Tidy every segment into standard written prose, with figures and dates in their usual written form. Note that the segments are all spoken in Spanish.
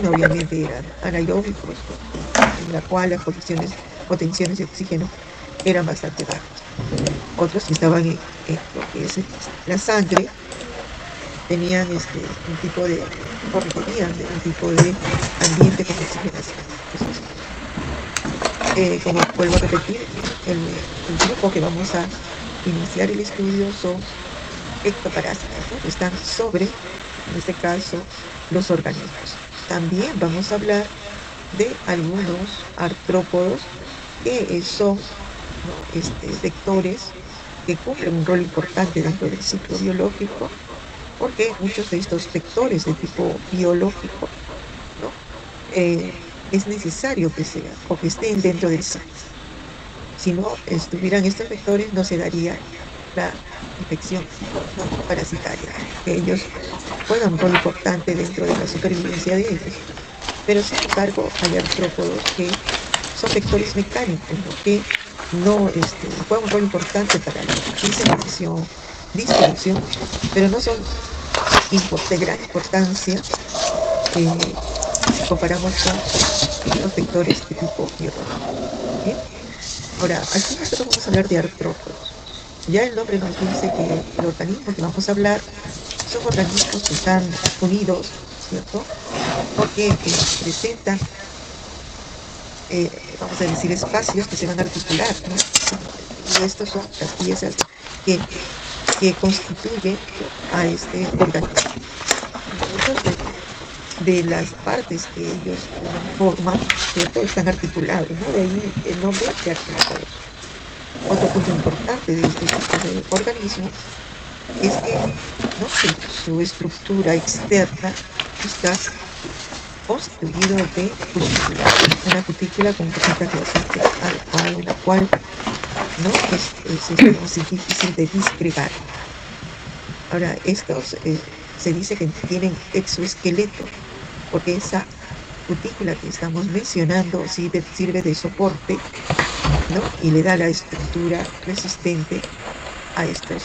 también obviamente eran anaeróbicos, en la cual las potenciales de oxígeno eran bastante bajas. Otros que estaban en lo que es la sangre tenían un tipo de, o requerían de un tipo de ambiente con oxigenación. Entonces, como vuelvo a repetir, el grupo que vamos a iniciar el estudio son ectoparásitos, ¿no? Que están sobre, en este caso, los organismos. También vamos a hablar de algunos artrópodos que son, ¿no? Vectores que cumplen un rol importante dentro del ciclo biológico, porque muchos de estos vectores de tipo biológico, ¿no? Es necesario que sean o que estén dentro del ciclo. Si no estuvieran estos vectores, no se daría la infección, ¿no? Parasitaria, que ellos juegan un rol importante dentro de la supervivencia de ellos. Pero sin embargo, hay artrópodos que son vectores mecánicos, ¿no? Que no juegan un rol importante para la diseminación, distribución, pero no son de gran importancia eh, si comparamos con los vectores de tipo biológico. ¿Bien? Ahora, aquí nosotros vamos a hablar de artrópodos. Ya el nombre nos dice que el organismo que vamos a hablar son organismos que están unidos, ¿cierto? Porque presentan, vamos a decir, espacios que se van a articular, ¿no? Y estos son las piezas que, que constituyen a este organismo. Muchos de las partes que ellos forman, ¿cierto? Están articulados, ¿no? De ahí el nombre de artrópodos. Otro punto importante de este tipo de organismo es que, ¿no? Su estructura externa está constituido de cutícula, una cutícula con capitas bastante adecuada, la cual no vamos a decir, difícil de disgregar. Ahora, estos se dice que tienen exoesqueleto, porque esa cutícula que estamos mencionando sirve de soporte, ¿no? Y le da la estructura resistente a estos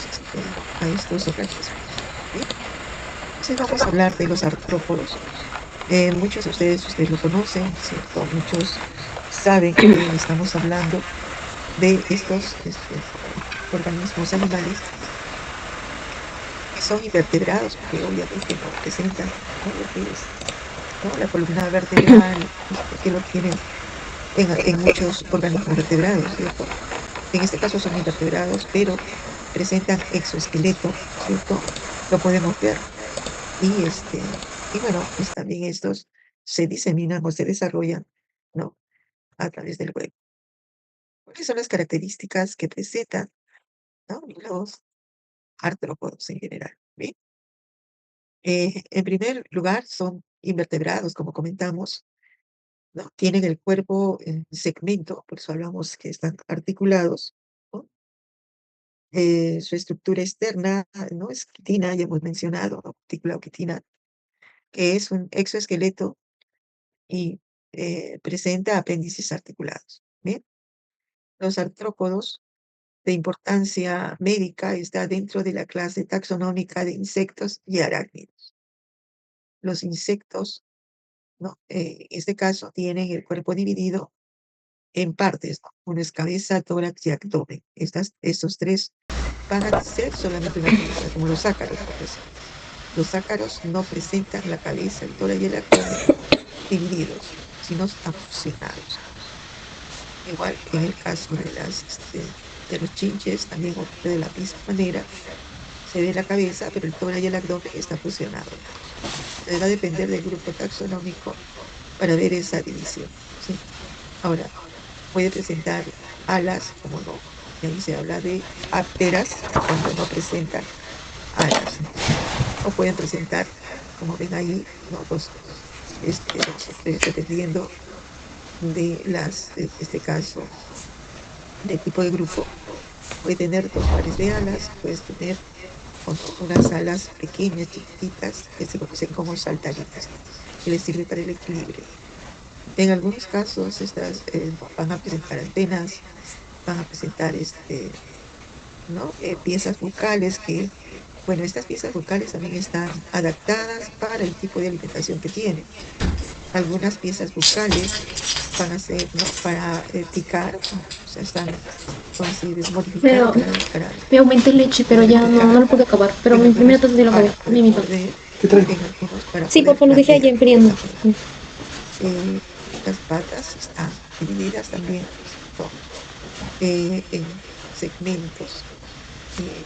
organismos. ¿Bien? Entonces vamos a hablar de los artrópodos. Muchos de ustedes lo conocen, ¿cierto? Muchos saben que estamos hablando de estos organismos animales que son invertebrados, porque obviamente no presentan, ¿no? Lo que es, ¿no? La columna vertebral, que lo tienen en muchos organismos vertebrados, ¿cierto? En este caso son invertebrados, pero presentan exoesqueleto, ¿cierto? Lo podemos ver. Y bueno, pues también estos se diseminan o se desarrollan, ¿no? A través del huevo. ¿Cuáles son las características que presentan, ¿no? Los artrópodos en general? ¿Bien? En primer lugar, son invertebrados, como comentamos, ¿no? Tienen el cuerpo en segmento, por eso hablamos que están articulados, ¿no? Su estructura externa, ¿no? Es quitina, ya hemos mencionado, ¿no? Cutícula o quitina, que es un exoesqueleto y presenta apéndices articulados. ¿Bien? Los artrópodos de importancia médica está dentro de la clase taxonómica de insectos y arácnidos. Los insectos, ¿no? En este caso, tienen el cuerpo dividido en partes, ¿no? Una es cabeza, tórax y abdomen. Estos tres van a ser solamente una pieza, como los ácaros, por decir. Los ácaros no presentan la cabeza, el tórax y el abdomen divididos, sino están fusionados. Igual que en el caso de los chinches, también ocurre de la misma manera. Se ve la cabeza, pero el tórax y el abdomen están fusionados. Entonces va a depender del grupo taxonómico para ver esa división, ¿sí? Ahora, puede presentar alas, como no, y ahí se habla de ápteras cuando no presentan alas, ¿no? O pueden presentar, como ven ahí, ¿no? Dependiendo de en este caso, del tipo de grupo, puede tener dos pares de alas, puedes tener o no, unas alas pequeñas, chiquititas, que se conocen como saltarines, que les sirve para el equilibrio. En algunos casos, estas van a presentar antenas, van a presentar ¿no? Piezas bucales que, bueno, estas piezas bucales también están adaptadas para el tipo de alimentación que tienen. Algunas piezas bucales van a ser, ¿no? Para picar, ¿no? O sea, están, como se dice, modificadas Pero para me aumenté leche, pero poder ya no picar, lo puedo acabar. Pero en mi primera algunos taza sí lo acabé, para poder mi taza. morder, ¿Qué trae? en algunos para Sí, poder papá, lo dejé allá lamber, de enfriando. esa manera. Eh, las patas están divididas también, ¿cierto? En segmentos. eh,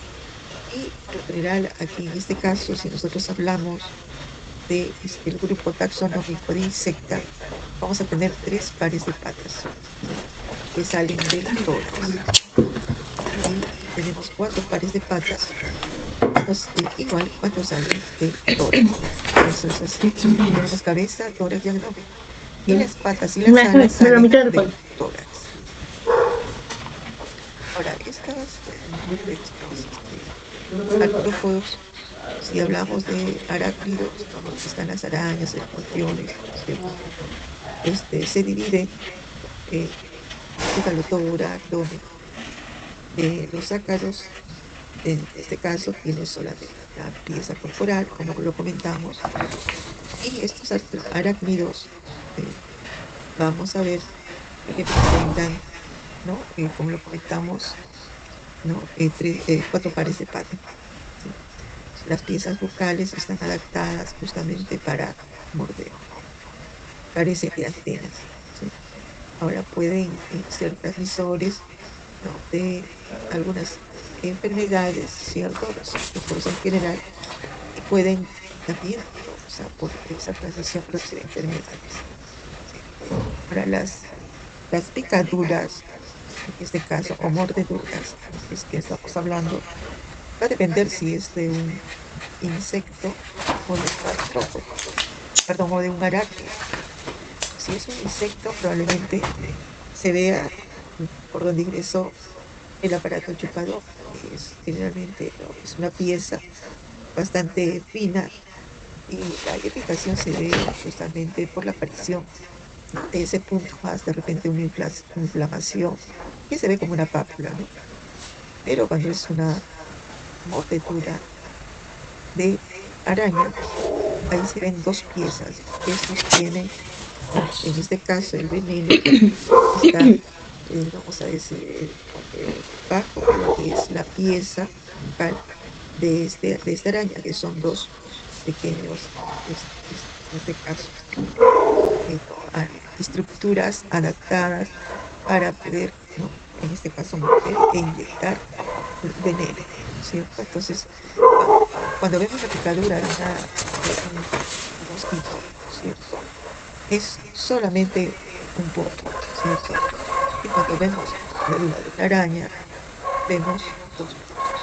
y por lo general, aquí en este caso, si nosotros hablamos de el grupo taxonómico de insecta, vamos a tener tres pares de patas, ¿sí? Que salen del tórax. Y tenemos cuatro pares de patas, igual cuando salen del tórax. Por eso es así. Tenemos cabeza, tórax y abdomen. Y las patas y las alas Me la salen mitad de pan. del tórax. Ahora, de estos artrópodos, si hablamos de arácnidos, ¿no? Donde están las arañas, escorpiones, ¿cierto? Se dividen en cefalotórax, abdomen. Los ácaros, en este caso, tienen solamente una pieza corporal, como lo comentamos, y estos arácnidos, eh, vamos a ver que presentan, ¿no? Como lo comentamos, ¿no? Cuatro pares de patas, ¿sí? Las piezas bucales están adaptadas justamente para morder, carecen de antenas, ¿sí? Ahora pueden ser transmisores, ¿no? De algunas enfermedades, ¿cierto? Los artrópodos en general, y pueden también, ¿no? O sea, por esa transmisión producir enfermedades, ¿sí? Ahora, las picaduras, en este caso, o mordeduras, es que estamos hablando, va a depender si es de un insecto o de un artrópodo, perdón, o de un arácnido. Si es un insecto, probablemente se vea por donde ingresó el aparato chupador, que es generalmente, ¿no? Es una pieza bastante fina y la irritación se ve justamente por la aparición, ¿no? De ese punto más de repente una inflamación que se ve como una pápula, ¿no? Pero cuando es una mordedura de araña, ahí se ven dos piezas que sostienen, ¿no? En este caso, el veneno está, vamos a decir, bajo lo que es la pieza bucal de esta araña, que son dos pequeños, en este caso, ¿no? Estructuras adaptadas para poder, ¿no? En este caso, morder e inyectar veneno, ¿cierto? Entonces, cuando vemos la picadura de un mosquito, ¿cierto? Es solamente un punto, ¿cierto? Y cuando vemos la picadura de una araña, vemos dos puntos.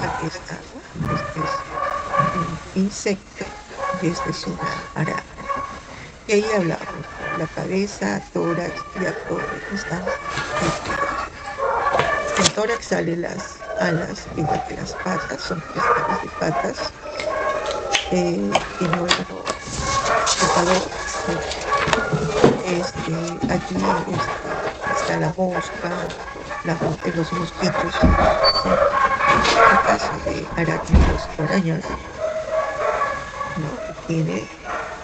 Aquí está, ¿no? Este es un insecto y esta es una araña, ¿no? Y ahí hablamos, ¿no? La cabeza, tórax y abdomen están divididos. Del tórax salen las alas, igual que las patas, son tres pares de patas. Tiene órgano chupador, ¿cierto? Aquí está la mosca, los mosquitos, ¿sí? En el caso de arácnidos o arañas, ¿no? Tiene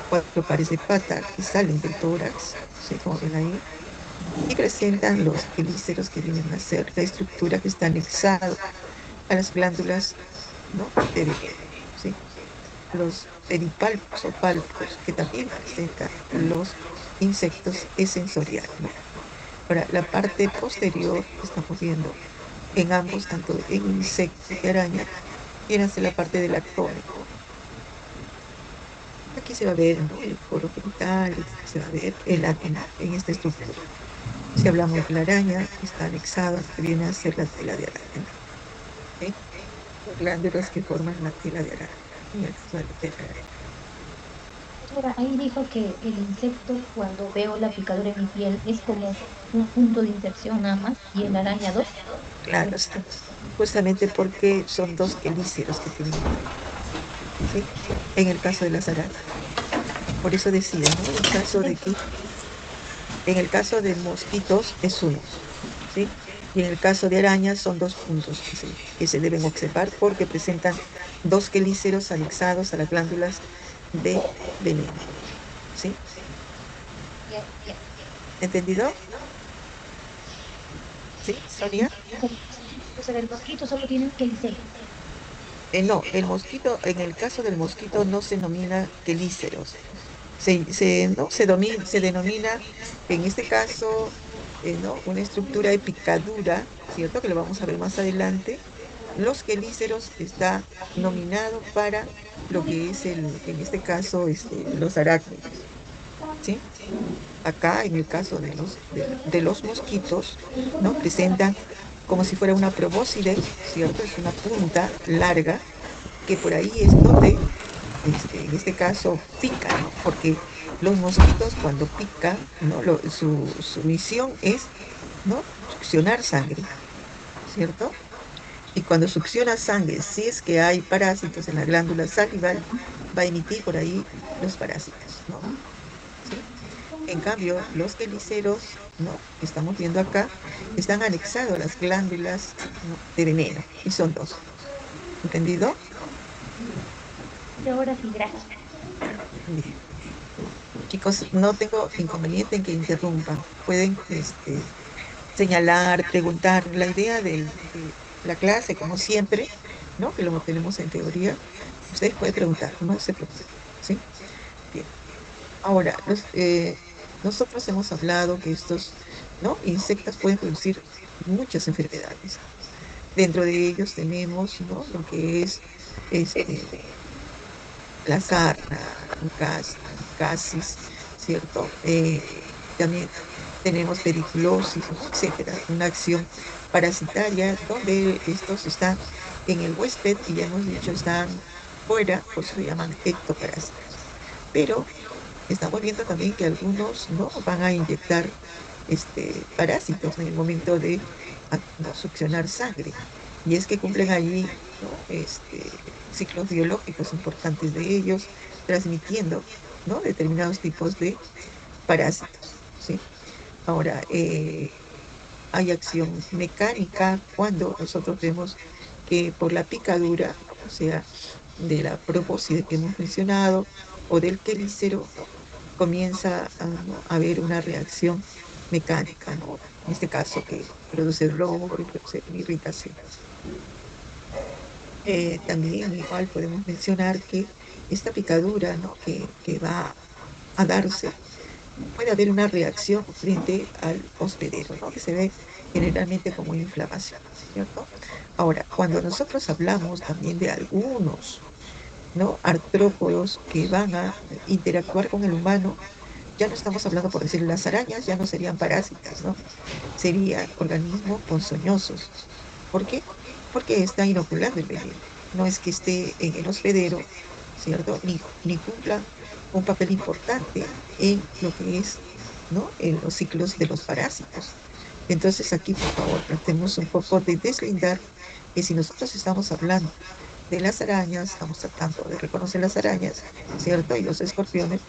cuatro pares de pata que salen del tórax, ¿sí? Como ven ahí, y presentan los quelíceros que vienen a ser la estructura que está anexado a las glándulas, ¿no? De veneno, ¿sí? Los pedipalpos o palpos que también presentan los insectos es sensorial, ¿no? Ahora, la parte posterior que estamos viendo en ambos, tanto en insecto y araña, viene a ser la parte del abdomen, ¿no? Aquí se va a ver, ¿no? El foro genital, se va a ver el ano en esta estructura. Si hablamos de la araña, está anexado a lo que viene a ser la tela de araña, ¿sí? Las glándulas que forman la tela de araña, en el caso de la tela de araña. Ahora, ahí dijo que el insecto, cuando veo la picadura en mi piel, es como un punto de inserción nada más, y en la araña dos. Claro está. Justamente porque son dos quelíceros que tienen entre ellos, ¿sí? En el caso de las arañas. Por eso decía, ¿no? En el caso de mosquitos es uno, ¿sí? Y en el caso de arañas son dos puntos que se deben observar porque presentan dos quelíceros anexados a las glándulas de veneno. ¿Sí? Ya, ya. ¿Entendido? ¿Sí, Sonia? O sea, el mosquito solo tiene un quelicero. No, el mosquito, en el caso del mosquito no se denomina quelíceros. ¿No? Se denomina, en este caso, ¿no? Una estructura de picadura, ¿cierto? Que lo vamos a ver más adelante. Los quelíceros está nominado para lo que es en este caso, los arácnidos, ¿sí? Acá, en el caso de los mosquitos, ¿no? Presentan como si fuera una probóscide, ¿cierto? Es una punta larga que por ahí es donde, en este caso, pica, ¿no? Porque los mosquitos cuando pican, ¿no? Su misión es, ¿no? Succionar sangre, ¿cierto? Y cuando succiona sangre, si es que hay parásitos en la glándula salival, va a emitir por ahí los parásitos, ¿no? ¿Sí? En cambio, los queliceros, ¿no? Que estamos viendo acá, están anexados a las glándulas, ¿no? De veneno, y son dos. ¿Entendido? Y ahora sí, gracias. Bien. Chicos, no tengo inconveniente en que interrumpan. Pueden, señalar, preguntar. La idea de la clase, como siempre, ¿no? Que lo tenemos en teoría, ustedes pueden preguntar, no se preocupen, ¿sí? Bien. Ahora, nosotros hemos hablado que estos, ¿no? Insectos pueden producir muchas enfermedades. Dentro de ellos tenemos, ¿no? Lo que es, este, la sarna, casis, ¿cierto? También tenemos pediculosis, ¿no? Etcétera, una acción parasitaria donde estos están en el huésped y ya hemos dicho están fuera, por eso se llaman ectoparásitos. Pero estamos viendo también que algunos no van a inyectar parásitos en el momento de no, succionar sangre. Y es que cumplen allí, ¿no? Ciclos biológicos importantes de ellos, transmitiendo, ¿no? Determinados tipos de parásitos, ¿sí? Ahora, hay acción mecánica cuando nosotros vemos que por la picadura, ¿no? O sea, de la probóscide que hemos mencionado, o del quelícero, ¿no? Comienza a, ¿no? a haber una reacción mecánica, ¿no? En este caso que produce dolor y produce irritación. También igual podemos mencionar que esta picadura, ¿no? que va a darse, puede haber una reacción frente al hospedero, ¿no? Que se ve generalmente como inflamación, ¿cierto? Ahora, cuando nosotros hablamos también de algunos, ¿no? Artrópodos que van a interactuar con el humano, ya no estamos hablando, por decir, las arañas ya no serían parásitas, ¿no? Serían organismos ponzoñosos. ¿Por qué? Porque está inoculando el veneno. No es que esté en el hospedero, ¿cierto? Ni cumpla un papel importante en lo que es, ¿no? En los ciclos de los parásitos. Entonces aquí, por favor, tratemos un poco de deslindar que si nosotros estamos hablando de las arañas, estamos tratando de reconocer las arañas, ¿cierto? Y los escorpiones,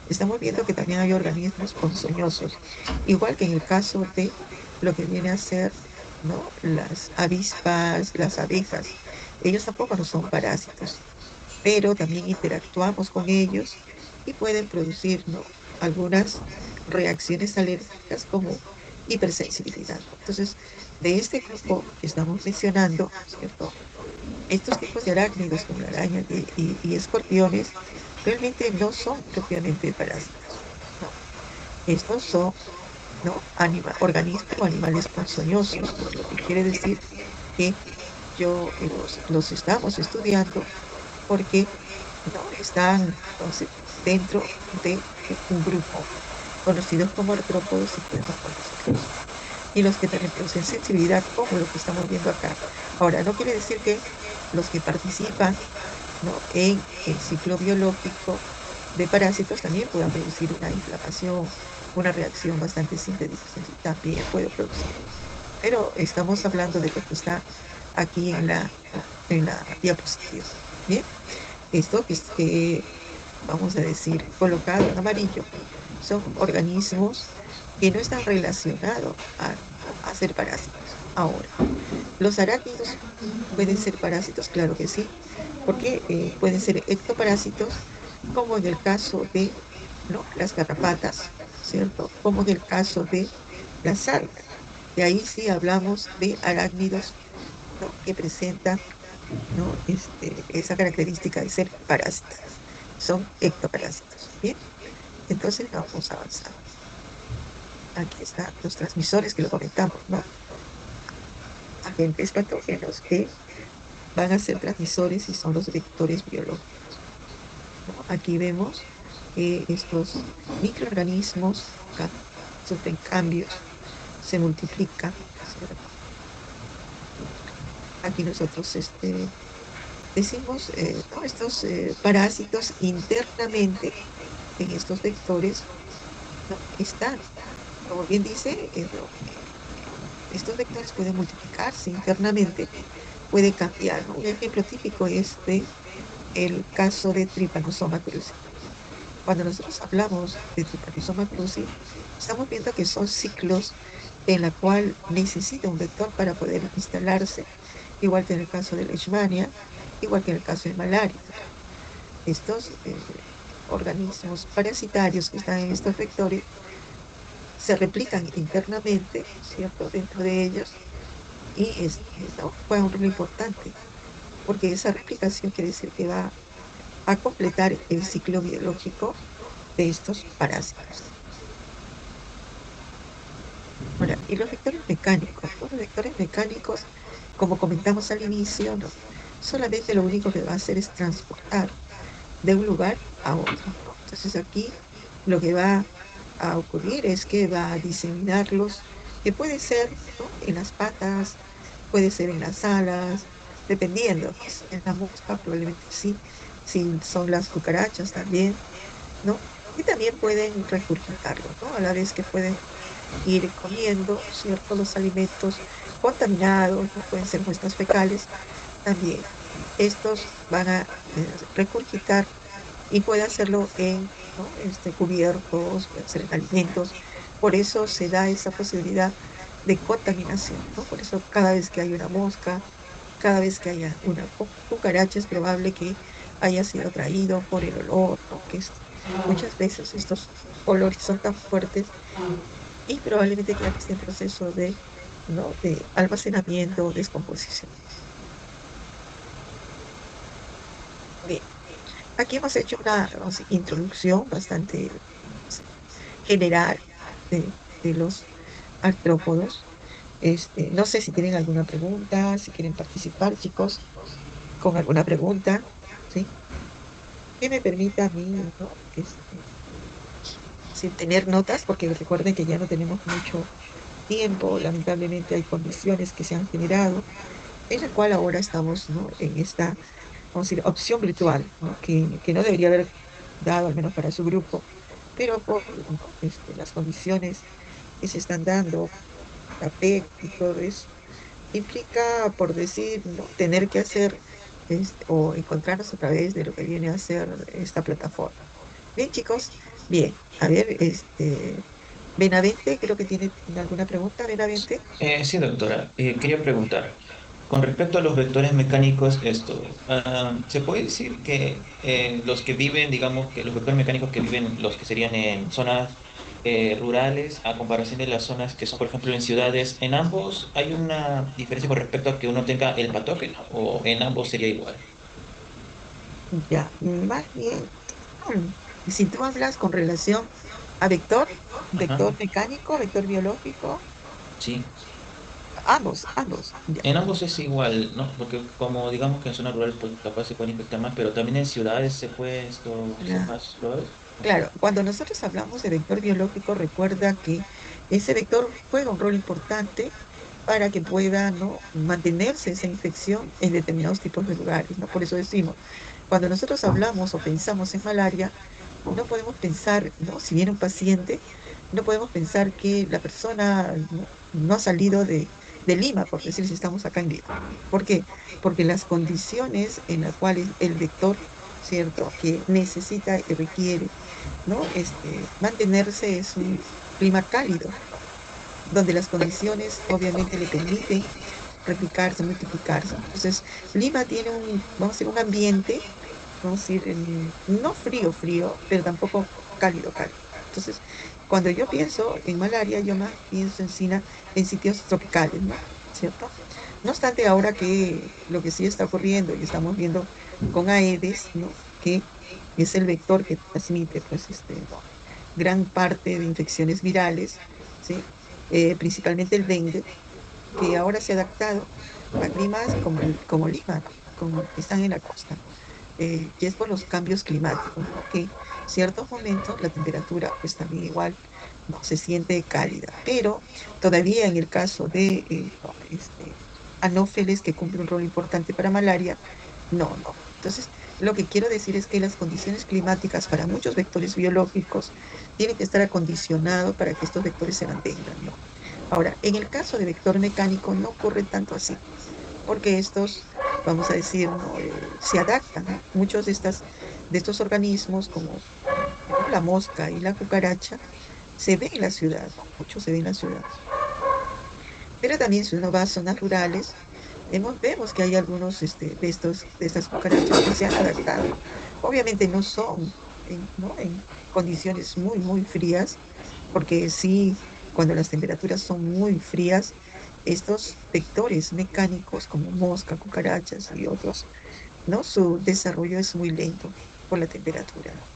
estamos viendo que también hay organismos ponzoñosos, igual que en el caso de lo que viene a ser, ¿no? Las avispas, las abejas. Ellos tampoco no son parásitos, pero también interactuamos con ellos y pueden producir, ¿no? Algunas reacciones alérgicas como hipersensibilidad, ¿no? Entonces, de este grupo que estamos mencionando, ¿cierto? Estos tipos de arácnidos como la araña y escorpiones realmente no son propiamente parásitos, no. Estos son, ¿no? Organismos o animales ponzoñosos, lo que quiere decir que los estamos estudiando porque, ¿no? Están entonces dentro de un grupo conocidos como artrópodos y podemos conocerlos. Y los que también producen sensibilidad, como lo que estamos viendo acá. Ahora, no quiere decir que los que participan, ¿no? en el ciclo biológico de parásitos también puedan producir una inflamación, una reacción bastante sintética, también puede producir. Pero estamos hablando de lo que está aquí en la diapositiva. Bien, esto que vamos a decir, colocado en amarillo, son organismos que no están relacionados a ser parásitos. Ahora, los arácnidos pueden ser parásitos, claro que sí, porque pueden ser ectoparásitos como en el caso de, ¿no?, las garrapatas, ¿cierto? Como en el caso de las sarnas. De ahí sí hablamos de arácnidos, ¿no?, que presentan, ¿no?, esa característica de ser parásitas. Son ectoparásitos. Bien, entonces vamos avanzando. Aquí están los transmisores que lo comentamos, ¿no? Agentes patógenos que van a ser transmisores y son los vectores biológicos, ¿no? Aquí vemos que estos microorganismos sufren cambios, se multiplican, ¿cierto? Aquí nosotros decimos, ¿no?, estos parásitos internamente en estos vectores, ¿no?, están, como bien dice, estos vectores pueden multiplicarse internamente, puede cambiar, ¿no? Un ejemplo típico es el caso de Trypanosoma cruzi. Cuando nosotros hablamos de Trypanosoma cruzi, estamos viendo que son ciclos en la cual necesita un vector para poder instalarse, igual que en el caso de Leishmania, igual que en el caso de malaria. Estos organismos parasitarios que están en estos vectores se replican internamente, ¿cierto?, dentro de ellos, y ¿no?, juega un rol importante, porque esa replicación quiere decir que va a completar el ciclo biológico de estos parásitos. Ahora, y los vectores mecánicos, ¿no? Los vectores mecánicos, como comentamos al inicio, ¿no?, solamente lo único que va a hacer es transportar de un lugar a otro, ¿no? Entonces aquí lo que va a ocurrir es que va a diseminarlos, que puede ser, ¿no?, en las patas, puede ser en las alas, dependiendo, ¿no? Si es la mosca, probablemente sí, si son las cucarachas también, ¿no? Y también pueden regurgitarlo, ¿no? A la vez que pueden ir comiendo, ¿cierto?, los alimentos contaminados, ¿no? Pueden ser muestras fecales también. Estos van a regurgitar y puede hacerlo en, ¿no?, cubiertos, puede ser en alimentos. Por eso se da esa posibilidad de contaminación, ¿no? Por eso cada vez que hay una mosca, cada vez que haya una cucaracha, es probable que haya sido traído por el olor, ¿no? Muchas veces estos olores son tan fuertes y probablemente que esté en proceso de, ¿no?, de almacenamiento o descomposición. Bien, aquí hemos hecho una, vamos a decir, introducción bastante, vamos a decir, general de los artrópodos. No sé si tienen alguna pregunta, si quieren participar, chicos, con alguna pregunta, ¿sí? Que me permita a mí, ¿no?, sin tener notas, porque recuerden que ya no tenemos mucho tiempo, lamentablemente hay condiciones que se han generado, en la cual ahora estamos, ¿no?, en esta, vamos a decir, opción virtual, ¿no?, que no debería haber dado, al menos para su grupo, pero por, ¿no?, las condiciones que se están dando, la PEC y todo eso, implica, por decir, ¿no?, tener que hacer o encontrarnos a través de lo que viene a ser esta plataforma. Bien, chicos, bien, a ver, Benavente, creo que tiene alguna pregunta, Benavente. Sí, doctora. Quería preguntar, con respecto a los vectores mecánicos, ¿se puede decir que los que viven, digamos, que los vectores mecánicos que viven, los que serían en zonas rurales, a comparación de las zonas que son, por ejemplo, en ciudades, en ambos hay una diferencia con respecto a que uno tenga el patógeno, o en ambos sería igual? Ya, más bien, si tú hablas con relación a Ajá, vector mecánico, vector biológico, sí. ambos, ya, En ambos es igual, ¿no? Porque como digamos que en zona rural, pues capaz se puede infectar más, pero también en ciudades se puede esto ser ya. más probable. Claro, cuando nosotros hablamos de vector biológico, recuerda que ese vector juega un rol importante para que pueda, ¿no?, mantenerse esa infección en determinados tipos de lugares, ¿no? Por eso decimos, cuando nosotros hablamos o pensamos en malaria, no podemos pensar, ¿no?, si viene un paciente, no podemos pensar que la persona no ha salido de Lima, por decir si estamos acá en Lima. ¿Por qué? Porque las condiciones en las cuales el vector, ¿cierto?, que necesita y requiere, ¿no?, mantenerse es un clima cálido, donde las condiciones obviamente le permiten replicarse, multiplicarse. Entonces, Lima tiene vamos a decir, un ambiente vamos a decir, no frío, frío, pero tampoco cálido, cálido. Entonces, cuando yo pienso en malaria, yo más pienso en sitios tropicales, ¿no? ¿Cierto? No obstante, ahora que lo que sí está ocurriendo y estamos viendo con Aedes, ¿no? Que es el vector que transmite, pues, gran parte de infecciones virales, ¿sí? Principalmente el dengue, que ahora se ha adaptado a climas como Lima, ¿no? Como que están en la costa, y es por los cambios climáticos, ¿no? Que ciertos momentos la temperatura pues también igual no se siente cálida, pero todavía en el caso de no, anófeles que cumple un rol importante para malaria, no, no. Entonces, lo que quiero decir es que las condiciones climáticas para muchos vectores biológicos tienen que estar acondicionados para que estos vectores se mantengan, ¿no? Ahora, en el caso de vector mecánico no ocurre tanto así, porque estos, vamos a decir, ¿no? Se adaptan, ¿no? Muchos de estos organismos, como la mosca y la cucaracha, se ven en la ciudad, ¿no? Muchos se ven en la ciudad. Pero también si uno va a zonas rurales, vemos que hay algunos de estas cucarachas que se han adaptado. Obviamente no son ¿no? en condiciones muy, muy frías, porque sí, cuando las temperaturas son muy frías, estos vectores mecánicos como mosca, cucarachas y otros, ¿no? Su desarrollo es muy lento por la temperatura, ¿no?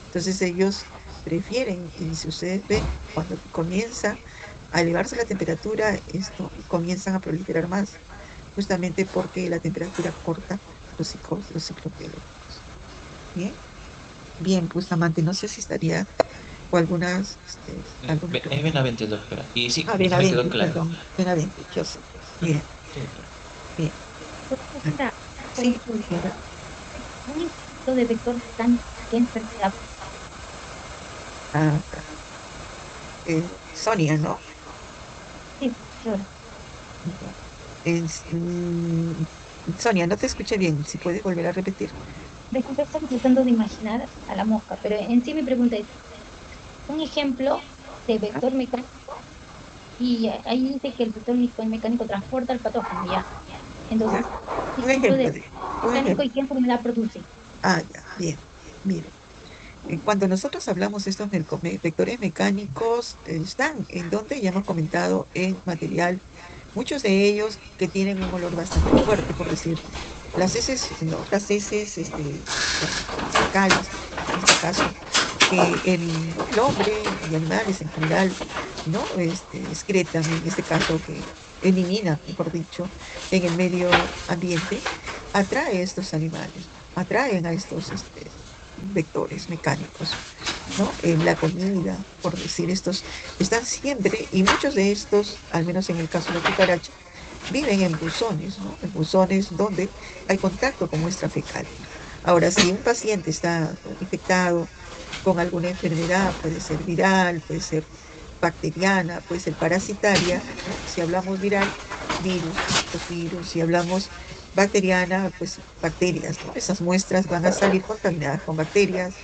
Entonces ellos prefieren, y si ustedes ven, cuando comienza a elevarse la temperatura, comienzan a proliferar más, justamente porque la temperatura corta los ciclos biológicos. Bien, bien, pues amante, no sé si estaría o alguna Es pregunta. Benavente, doctora. Y sí, Ah, ya me quedó Benavente, claro. perdón, Benavente, yo sé. Ujú. Bien, Sí, doctora. bien. Profesora, Sí, consulta. dígame. Un ejemplo de vector mecánico, ¿qué enfermedad? Ah, Sonia, ¿no? Sí, profesora. Ya. Es, Sonia, no te escuché bien, si puedes volver a repetir. Disculpe, estoy tratando de imaginar a la mosca, pero en sí mi pregunta es, un ejemplo de ¿Ah? vector mecánico, y ahí dice que el vector mecánico transporta el patógeno, ya. ¿Ya? Entonces, Un ejemplo ejemplo de de, un mecánico y ejemplo. qué enfermedad produce. Ah, ya, bien. Mire, cuando nosotros hablamos de estos vectores mecánicos, están en donde ya hemos comentado en material, muchos de ellos que tienen un olor bastante fuerte, por decir, las heces, ¿no? Las heces, las fecales, en este caso, que ¿no? El hombre y animales en general, ¿no? Excretan, en este caso, que eliminan, mejor dicho, en el medio ambiente, atrae a estos animales, ¿no? Atraen a estos, vectores mecánicos, ¿no? En la comida, por decir, estos están siempre, y muchos de estos, al menos en el caso de la cucaracha, viven en buzones, ¿no? En buzones donde hay contacto con muestra fecal. Ahora, si un paciente está, ¿no? infectado con alguna enfermedad, puede ser viral, puede ser bacteriana, puede ser parasitaria, ¿no? Si hablamos viral, virus, los virus, si hablamos bacteriana, pues bacterias, ¿no? Esas muestras van a salir contaminadas con bacterias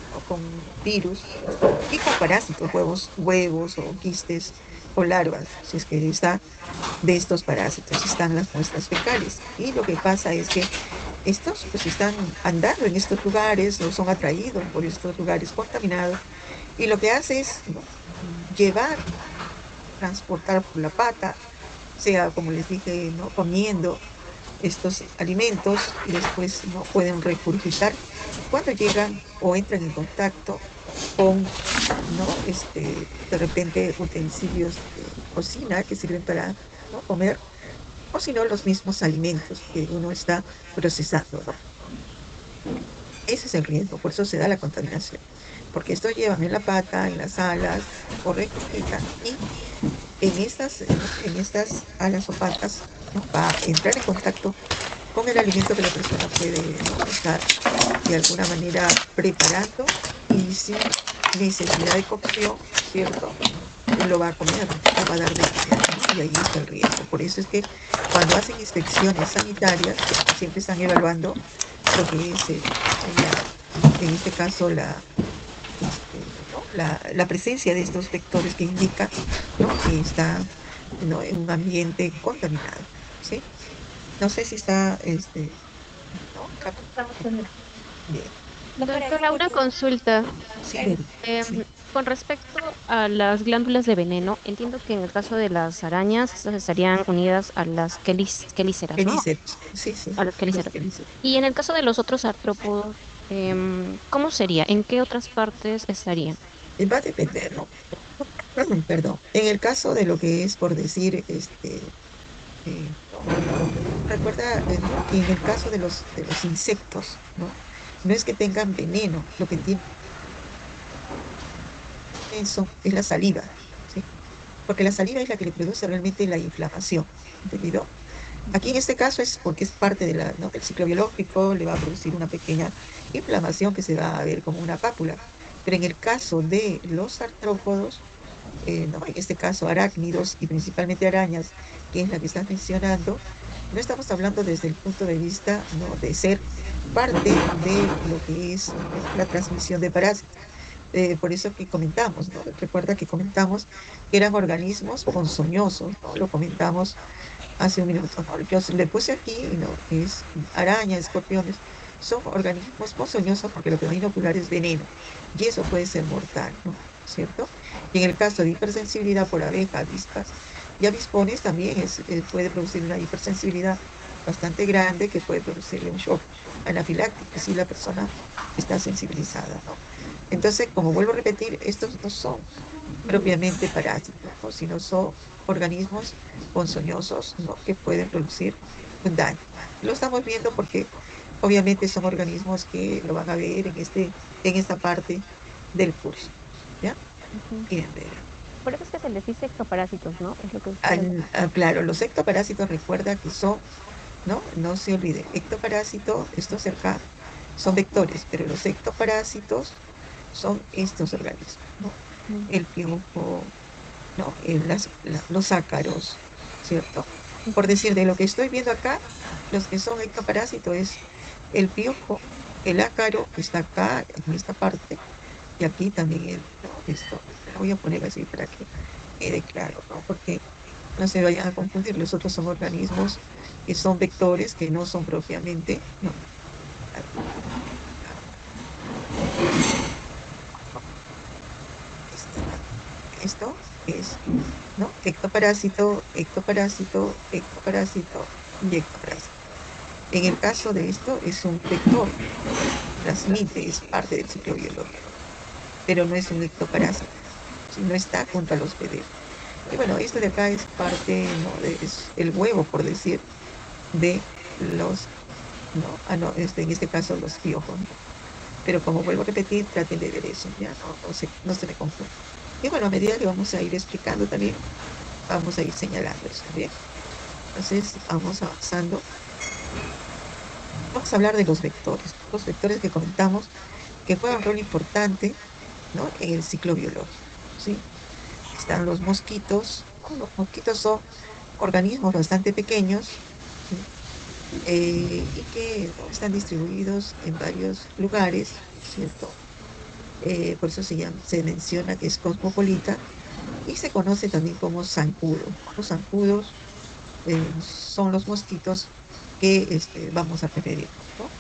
o con virus y con parásitos, huevos o quistes o larvas, si es que está de estos parásitos, están las muestras fecales. Y lo que pasa es que estos pues están andando en estos lugares o son atraídos por estos lugares contaminados y lo que hace es, ¿no? llevar, transportar por la pata, sea como les dije, ¿no? Comiendo estos alimentos y después no pueden regurgitar cuando llegan o entran en contacto con, ¿no? De repente utensilios de cocina que sirven para, ¿no? comer, o si no, los mismos alimentos que uno está procesando, ¿no? Ese es el riesgo, por eso se da la contaminación, porque estos llevan en la pata, en las alas, o regurgitan, y ¿no? En estas alas o patas, ¿no? Va a entrar en contacto con el alimento que la persona puede, ¿no? estar de alguna manera preparando y sin necesidad de cocción, ¿cierto? Lo va a comer o va a dar de comer, ¿no? Y ahí está el riesgo. Por eso es que cuando hacen inspecciones sanitarias, siempre están evaluando lo que es en este caso, ¿no? La presencia de estos vectores que indica, ¿no? que está, ¿no? en un ambiente contaminado, ¿sí? No sé si está, ¿no? Vamos a ver. Bien, Doctora, ahí Doctora, una porque consulta. sí, Mary, sí. Em, con respecto a las glándulas de veneno, entiendo que en el caso de las arañas, estas estarían unidas a las quelíceras, ¿no? Quelíceros, sí, sí, A los los quelíceros. quelíceros. Y en el caso de los otros artrópodos, ¿cómo sería? ¿En qué otras partes estarían? Va a depender, ¿no? Perdón. En el caso de lo que es, por decir, ¿no? Recuerda, ¿no? Que en el caso de los insectos, ¿no? No es que tengan veneno, lo que tienen es la saliva, ¿sí? Porque la saliva es la que le produce realmente la inflamación, ¿entendido? Aquí en este caso es porque es parte de ¿no? del ciclo biológico, le va a producir una pequeña inflamación que se va a ver como una pápula. Pero en el caso de los artrópodos, ¿no? En este caso arácnidos y principalmente arañas, que es la que estás mencionando, no estamos hablando desde el punto de vista, ¿no? de ser parte de lo que es, ¿no? la transmisión de parásitos. Por eso que comentamos, ¿no? Recuerda que comentamos que eran organismos ponzoñosos, ¿no? Lo comentamos hace un minuto, ¿no? Yo le puse aquí, ¿no? Es arañas, escorpiones, son organismos ponzoñosos porque lo que van a inocular es veneno y eso puede ser mortal, ¿no? ¿Cierto? Y en el caso de hipersensibilidad por abeja, avispas y avispones también puede producir una hipersensibilidad bastante grande que puede producirle un shock anafiláctico si la persona está sensibilizada, ¿no? Entonces, como vuelvo a repetir, estos no son propiamente parásitos, ¿no? Sino son organismos ponzoñosos, ¿no? que pueden producir un daño. Lo estamos viendo porque obviamente son organismos que lo van a ver en esta parte del curso. ¿Ya? Ujú. Bien, Vera. Por eso es que se les dice ectoparásitos, ¿no? Es lo que usted... Claro, los ectoparásitos recuerda que son, ¿no? No se olvide, ectoparásito, estos cerca son vectores, pero los ectoparásitos son estos organismos, ¿no? Mm, El piojo, ¿no? Los ácaros, ¿cierto? Por ujú. decir, de lo que estoy viendo acá, los que son ectoparásitos es el piojo, el ácaro, que está acá, en esta parte, y aquí también, ¿no? Esto, lo voy a poner así para que quede claro, ¿no? Porque no se vayan a confundir, los otros son organismos que son vectores, que no son propiamente, no. A ver, acá, esto es, ¿no? Ectoparásito, ectoparásito, ectoparásito y ectoparásito. En el caso de esto es un vector, transmite, es parte del ciclo biológico, pero no es un ectoparásito, si no está junto a los bebés. Y bueno, esto de acá es parte, ¿no? Es el huevo, por decir, de los, ¿no? No, en este caso los piojos, ¿no? Pero como vuelvo a repetir, traten de ver eso, ya no se me confunda. Y bueno, a medida que vamos a ir explicando también, vamos a ir señalando eso, ¿bien? Entonces, vamos avanzando. Vamos a hablar de los vectores que comentamos que juegan un rol importante, ¿no? En el ciclo biológico, ¿sí? Están los mosquitos, ¿no? Los mosquitos son organismos bastante pequeños, ¿sí? Y que, ¿no? están distribuidos en varios lugares, ¿cierto? Por eso se menciona que es cosmopolita y se conoce también como zancudo. Los zancudos son los mosquitos que vamos a referirnos, ¿no?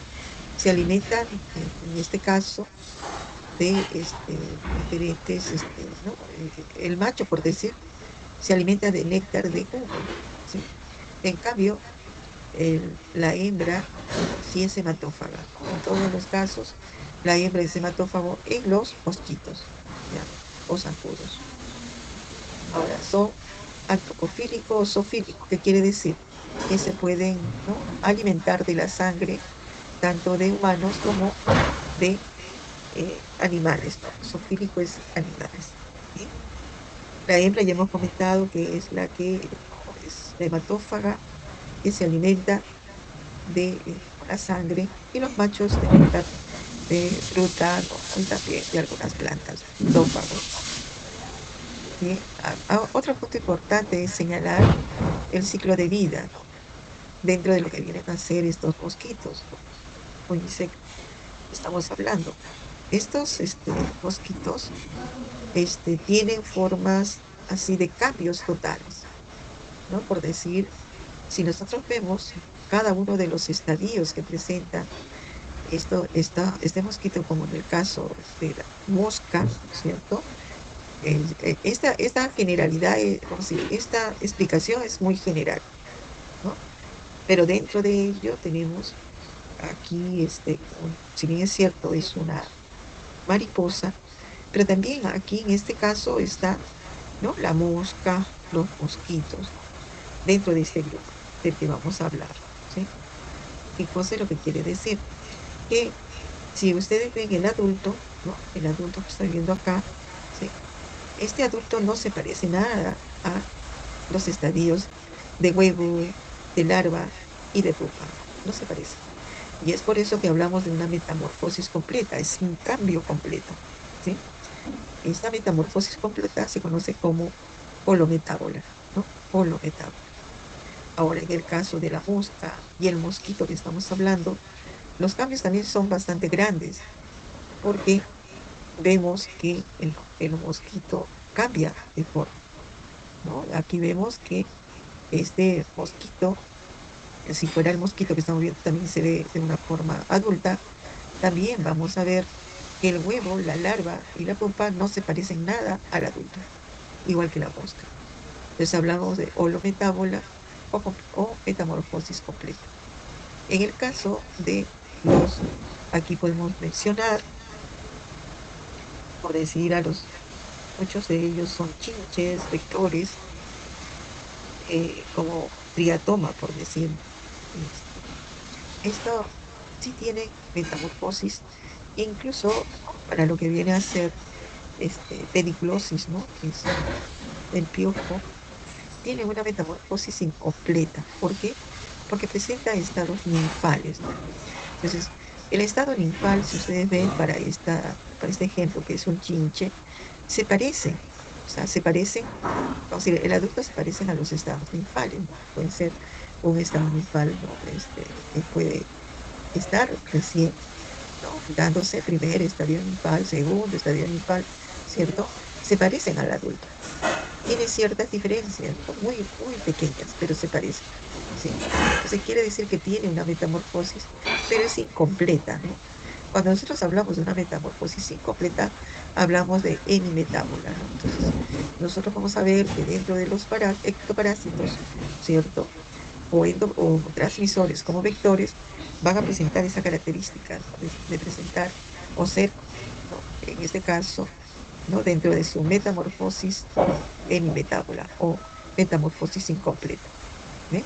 Se alimentan, en este caso, de diferentes, ¿no? El macho, por decir, se alimenta de néctar de hongo, ¿sí? En cambio, la hembra sí es hematófaga. En todos los casos, la hembra es hematófago en los mosquitos, ¿ya? O zancudos. Ahora, son antropofílicos o zoofílicos, ¿qué quiere decir? Que se pueden, ¿no? alimentar de la sangre tanto de humanos como de animales, ¿no? Zoofílico es animales. ¿Sí? La hembra ya hemos comentado que es la que, ¿no? es la hematófaga, que se alimenta de la sangre, y los machos de néctar de fruta, ¿no? Y también de algunas plantas, fitoфagos, ¿no? Bien, otro punto importante es señalar el ciclo de vida, ¿no? Dentro de lo que vienen a ser estos mosquitos, ¿no? O insectos, estamos hablando. Estos mosquitos tienen formas así de cambios totales, ¿no? Por decir, si nosotros vemos cada uno de los estadios que presenta este mosquito, como en el caso de la mosca, ¿cierto? Esta generalidad, vamos a decir, esta explicación es muy general, ¿no? Pero dentro de ello tenemos aquí, si bien es cierto, es una mariposa, pero también aquí en este caso está, ¿no? La mosca, los mosquitos, dentro de este grupo del que vamos a hablar, ¿sí? ¿Qué cosa es lo que quiere decir? Que si ustedes ven el adulto, ¿no? El adulto que estoy viendo acá, ¿sí? Este adulto no se parece nada a los estadios de huevo, de larva y de pupa. No se parece. Y es por eso que hablamos de una metamorfosis completa, es un cambio completo, ¿sí? Esta metamorfosis completa se conoce como holometábola, ¿no? Holometábola. Ahora, en el caso de la mosca y el mosquito que estamos hablando, los cambios también son bastante grandes, porque vemos que el mosquito cambia de forma, ¿no? Aquí vemos que este mosquito, si fuera el mosquito que estamos viendo, también se ve de una forma adulta. También vamos a ver que el huevo, la larva y la pupa no se parecen nada al adulto, igual que la mosca. Entonces hablamos de holometábola o metamorfosis completa. En el caso de aquí podemos mencionar, por decir muchos de ellos son chinches, vectores, como triatoma, por decir. Esto sí tiene metamorfosis, incluso para lo que viene a ser pediglosis, ¿no? Que es el piojo, tiene una metamorfosis incompleta. ¿Por qué? Porque presenta estados ninfales, ¿no? Entonces, el estado ninfal, si ustedes ven para este ejemplo, que es un chinche, se parecen, o sea, se parecen, vamos a decir, el adulto se parecen a los estados ninfales, ¿no? Puede ser un estado ninfal, ¿no? Que puede estar recién, ¿no? Dándose primer estadio ninfal, segundo estadio ninfal, ¿cierto? Se parecen al adulto. Tiene ciertas diferencias, ¿no? Muy, muy pequeñas, pero se parecen, ¿sí? Entonces quiere decir que tiene una metamorfosis, pero es incompleta, ¿no? Cuando nosotros hablamos de una metamorfosis incompleta, hablamos de hemimetábola, ¿no? Entonces, nosotros vamos a ver que dentro de los ectoparásitos, ¿cierto? O transmisores como vectores, van a presentar esa característica, ¿no? de presentar o ser, ¿no? En este caso, ¿no? Dentro de su metamorfosis hemimetábola o metamorfosis incompleta. ¿Ve?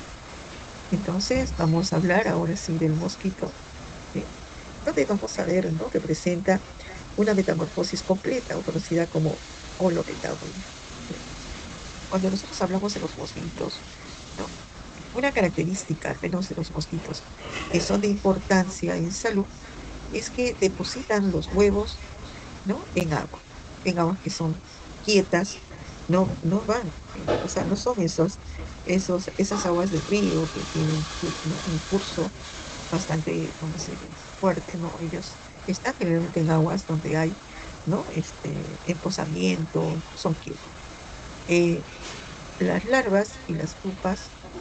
Entonces, vamos a hablar ahora sí del mosquito, ¿sí? Donde vamos a ver, ¿no? Que presenta una metamorfosis completa o conocida como holometábola. Cuando nosotros hablamos de los mosquitos, ¿no? Una característica, al menos de los mosquitos, que son de importancia en salud, es que depositan los huevos, ¿no? En aguas que son quietas, no van, o sea, no son esas aguas del río que tienen, ¿no? Un curso bastante, vamos a decir, fuerte, ¿no? Ellos están generalmente en aguas donde hay, ¿no? Emposamiento, son quietos. Eh, las larvas y las pupas,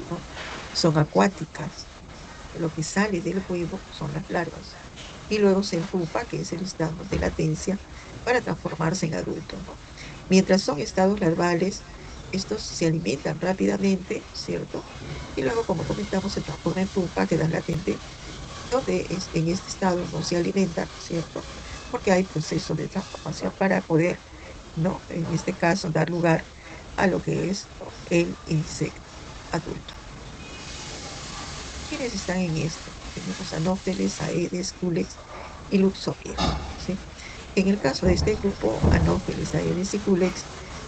¿no? Son acuáticas. Lo que sale del huevo son las larvas. Y luego se pupa, que es el estado de latencia, para transformarse en adulto, ¿no? Mientras son estados larvales, estos se alimentan rápidamente, ¿cierto? Y luego, como comentamos, se transforma en pupa, queda latente, donde en este estado no se alimenta, ¿cierto? Porque hay proceso de transformación para poder, ¿no? En este caso, dar lugar a lo que es, ¿no? El insecto adulto. ¿Quiénes están en esto? Tenemos Anopheles, Aedes, Culex y Luxoria, ¿sí? En el caso de este grupo, Anopheles, Aedes y Culex,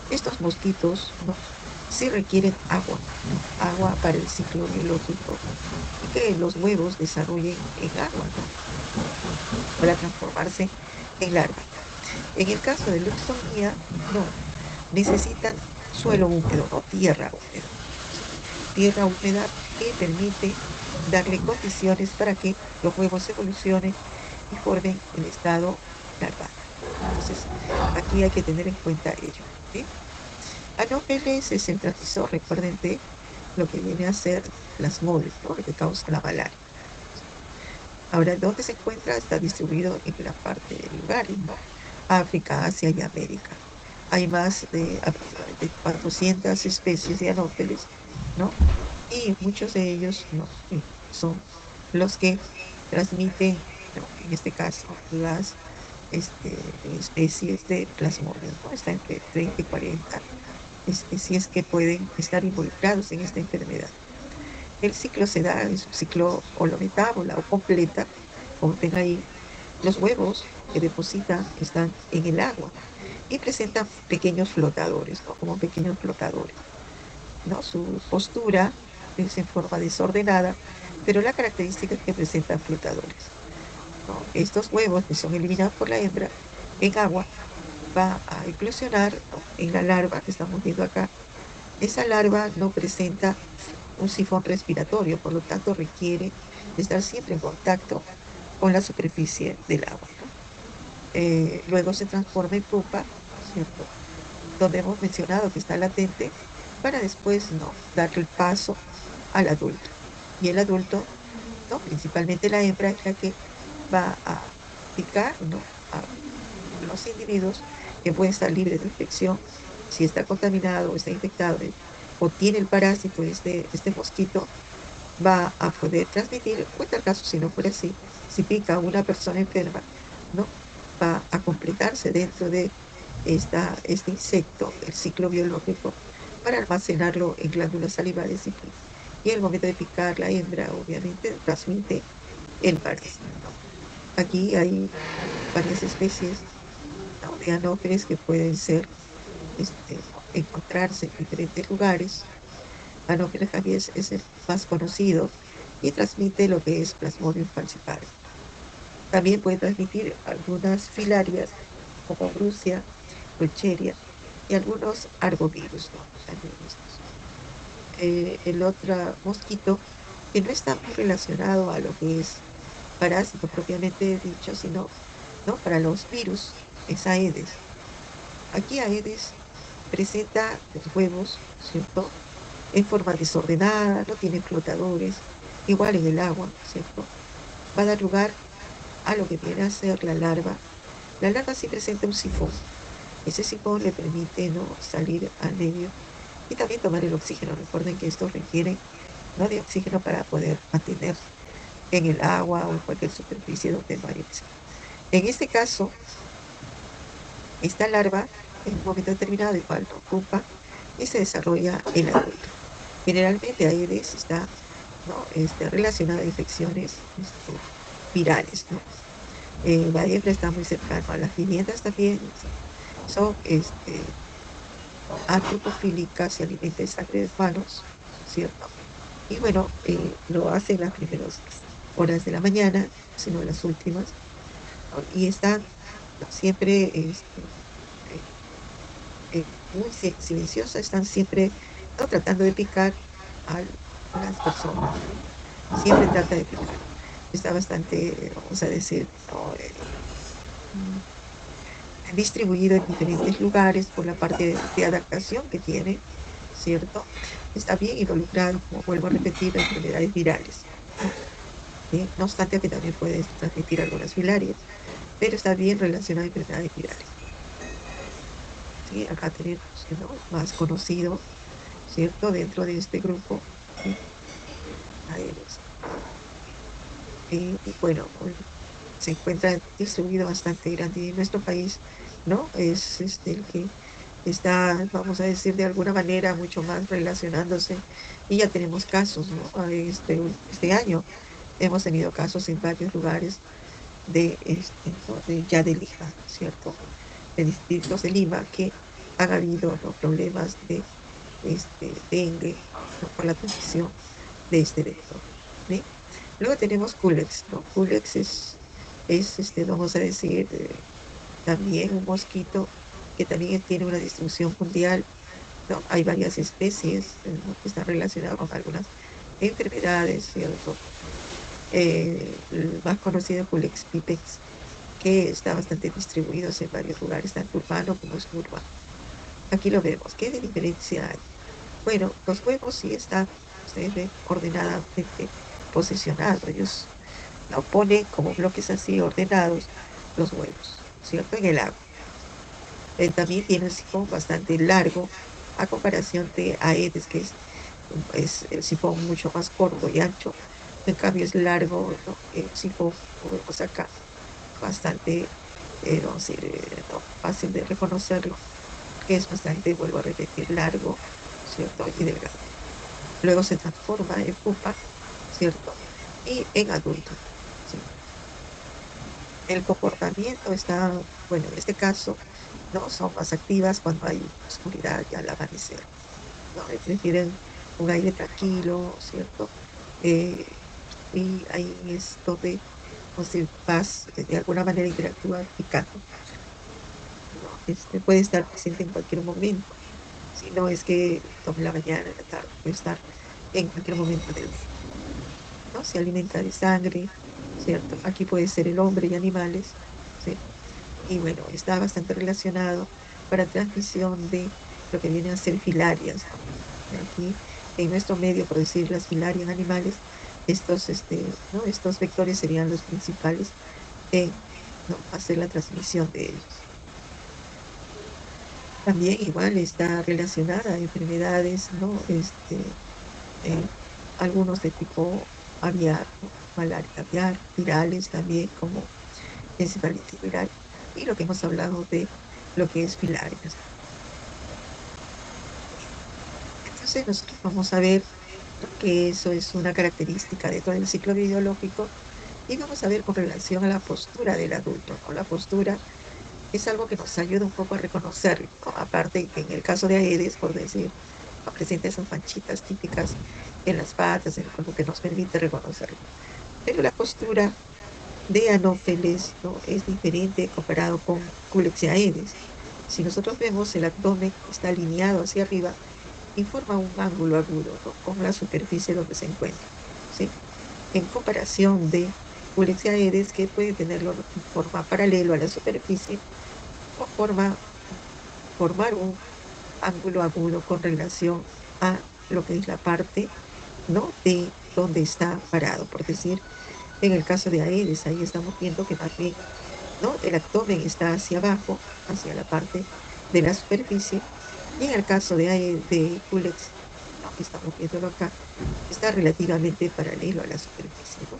estos mosquitos, ¿no? Sí requieren agua, ¿no? Agua para el ciclo biológico y que los huevos desarrollen en agua, ¿no? Para transformarse en larva. En el caso de Luxonia, no, necesitan suelo húmedo o tierra húmeda, ¿sí? Tierra húmeda que permite darle condiciones para que los huevos evolucionen y formen el estado larval. Entonces, aquí hay que tener en cuenta ello, ¿sí? Anófeles se centralizó, recuerden, de lo que viene a ser las moles, ¿no? Lo que causa la malaria. Ahora, ¿dónde se encuentra? Está distribuido en la parte de lugares, ¿no? África, Asia y América. Hay más de aproximadamente 400 especies de anófeles, ¿no? Y muchos de ellos, ¿no? Son los que transmiten, ¿no? En este caso, las especies de plasmodium, ¿no? Está entre 30 y 40 especies que pueden estar involucrados en esta enfermedad. El ciclo se da, es un ciclo holometábola o completa, como ven ahí, los huevos que depositan están en el agua y presentan pequeños flotadores, ¿no? Como pequeños flotadores, ¿no? Su postura es en forma desordenada, pero la característica es que presentan flotadores, ¿no? Estos huevos que son eliminados por la hembra en agua va a eclosionar, ¿no? En la larva que estamos viendo acá. Esa larva no presenta un sifón respiratorio, por lo tanto requiere estar siempre en contacto con la superficie del agua, ¿no? Luego se transforma en pupa, ¿cierto? Donde hemos mencionado que está latente, para después, ¿no? Darle el paso al adulto. Y el adulto, ¿no? Principalmente la hembra, es la que va a picar, ¿no? A los individuos que pueden estar libres de infección, si está contaminado o está infectado o tiene el parásito, este mosquito, va a poder transmitir, o en tal caso, si no fuera así, si pica a una persona enferma, ¿no? Va a completarse dentro de este insecto, el ciclo biológico, para almacenarlo en glándulas salivales y en el momento de picar la hembra, obviamente, transmite el parásito, ¿no? Aquí hay varias especies, ¿no? De anófeles que pueden ser, encontrarse en diferentes lugares. Anopheles cabies es el más conocido y transmite lo que es Plasmodium falciparum. También puede transmitir algunas filarias como Brucia, Bucheria y algunos arbovirus, ¿no? También estos. El otro mosquito que no está muy relacionado a lo que es parásito propiamente dicho, sino, ¿no? Para los virus, es Aedes. Aquí Aedes presenta los huevos, ¿cierto? En forma desordenada, no tiene flotadores, igual en el agua, ¿cierto? Va a dar lugar a lo que viene a ser la larva. La larva sí presenta un sifón. Ese sifón le permite, ¿no? Salir al medio y también tomar el oxígeno. Recuerden que estos requieren, ¿no? De oxígeno para poder mantenerse en el agua o en cualquier superficie donde no hay oxígeno. En este caso, esta larva, en un momento determinado, igual no ocupa y se desarrolla el adulto. Generalmente Aedes está, ¿no? Relacionada a infecciones virales, ¿no? La hembra está muy cercana a las 500 también, son antropofílicas, se alimenta de sangre de humanos, ¿cierto? Y bueno, lo hace en las primeras horas de la mañana, sino en las últimas, ¿no? Y están, ¿no? Siempre eh, muy silenciosas, están siempre, ¿no? Tratando de picar a las personas, ¿no? Siempre trata de picar. Está bastante, vamos a decir, ¿no? Mm, distribuido en diferentes lugares por la parte de adaptación que tiene, ¿cierto? Está bien involucrado, como vuelvo a repetir, en enfermedades virales, ¿no? ¿Sí? No obstante que también puede transmitir algunas filarias, pero está bien relacionado a enfermedades virales. ¿Sí? Acá tenemos, ¿no? Más conocido, ¿cierto? Dentro de este grupo, ¿sí? Aedes. Y bueno, se encuentra distribuido bastante grande y en nuestro país, ¿no? Es el que está, vamos a decir, de alguna manera mucho más relacionándose y ya tenemos casos, ¿no? Este año hemos tenido casos en varios lugares ¿no? Ya de Lima, ¿cierto? De distritos de Lima que han habido, ¿no? Problemas de dengue, ¿no? Por la transmisión de este vector, ¿sí? Luego tenemos Culex, ¿no? Culex vamos a decir, también un mosquito que también tiene una distribución mundial, ¿no? Hay varias especies, ¿no? Que están relacionadas con algunas enfermedades, ¿cierto? El más conocido es Culex pipex, que está bastante distribuido en varios lugares, tanto urbano como suburbano. Aquí lo vemos. ¿Qué de diferencia hay? Bueno, los huevos sí están, ustedes ven, ordenadamente posicionados. Ellos ¿no? Pone como bloques así ordenados los huevos, ¿cierto? En el agua. También tiene un sifón bastante largo a comparación de Aedes, que es el sifón mucho más corto y ancho. En cambio es largo, ¿no? El sifón, como vemos acá, bastante, vamos a decir, no, fácil de reconocerlo, que es bastante, vuelvo a repetir, largo, ¿cierto? Y delgado. Luego se transforma en pupa, ¿cierto? Y en adulto, ¿sí? El comportamiento está, bueno, en este caso, no son más activas cuando hay oscuridad y al amanecer, ¿no? Prefieren un aire tranquilo, ¿cierto? Eh, y ahí es donde, o sea, vas, de alguna manera interactúa picando, ¿no? Puede estar presente en cualquier momento, si no es que tome la mañana, en la tarde, puede estar en cualquier momento del día, ¿no? Se alimenta de sangre, ¿cierto? Aquí puede ser el hombre y animales, ¿sí? Y bueno, está bastante relacionado para transmisión de lo que vienen a ser filarias, ¿no? Aquí en nuestro medio, por decir las filarias animales, estos, ¿no? Estos vectores serían los principales en, ¿no? hacer la transmisión de ellos. También igual está relacionada a enfermedades, ¿no? Eh, algunos de tipo aviar, ¿no? Malaria aviar, virales también como encefalitis viral, y lo que hemos hablado de lo que es filarias. Entonces nosotros vamos a ver, ¿no? que eso es una característica de todo el ciclo biológico y vamos a ver con relación a la postura del adulto, ¿no? La postura es algo que nos ayuda un poco a reconocer, ¿no? Aparte que en el caso de Aedes, por decir, no presenta esas manchitas típicas en las patas, en el cuerpo que nos permite reconocerlo. Pero la postura de Anófeles, ¿no? es diferente comparado con Culex y Aedes. Si nosotros vemos el abdomen está alineado hacia arriba y forma un ángulo agudo, ¿no? con la superficie donde se encuentra, ¿sí? En comparación de Culex y Aedes, que puede tenerlo en forma paralelo a la superficie o formar un ángulo agudo con relación a lo que es la parte, ¿no? de donde está parado. Por decir, en el caso de Aedes, ahí estamos viendo que más bien, ¿no? el abdomen está hacia abajo, hacia la parte de la superficie, y en el caso de Culex, ¿no? que estamos viéndolo acá, está relativamente paralelo a la superficie, ¿no?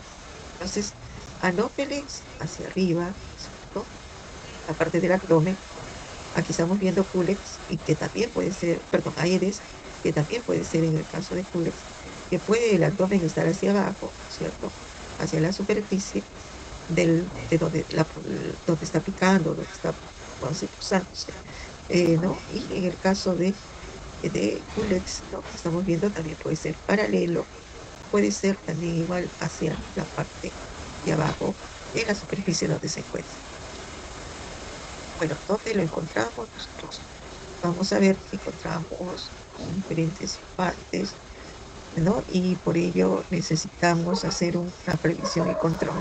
Entonces, Anófeles hacia arriba, ¿cierto? La parte del abdomen. Aquí estamos viendo Culex y que también puede ser, perdón, Aedes, que también puede ser en el caso de Culex, que puede el abdomen estar hacia abajo, ¿cierto? Hacia la superficie de donde está picando, donde está, vamos a decir, pulsándose, ¿no? Y en el caso de Culex, ¿no? que estamos viendo también puede ser paralelo, puede ser también igual hacia la parte de abajo, en la superficie donde se encuentra. Bueno, ¿dónde lo encontramos? Nosotros vamos a ver que encontramos en diferentes partes, ¿no? Y por ello necesitamos hacer una previsión y control.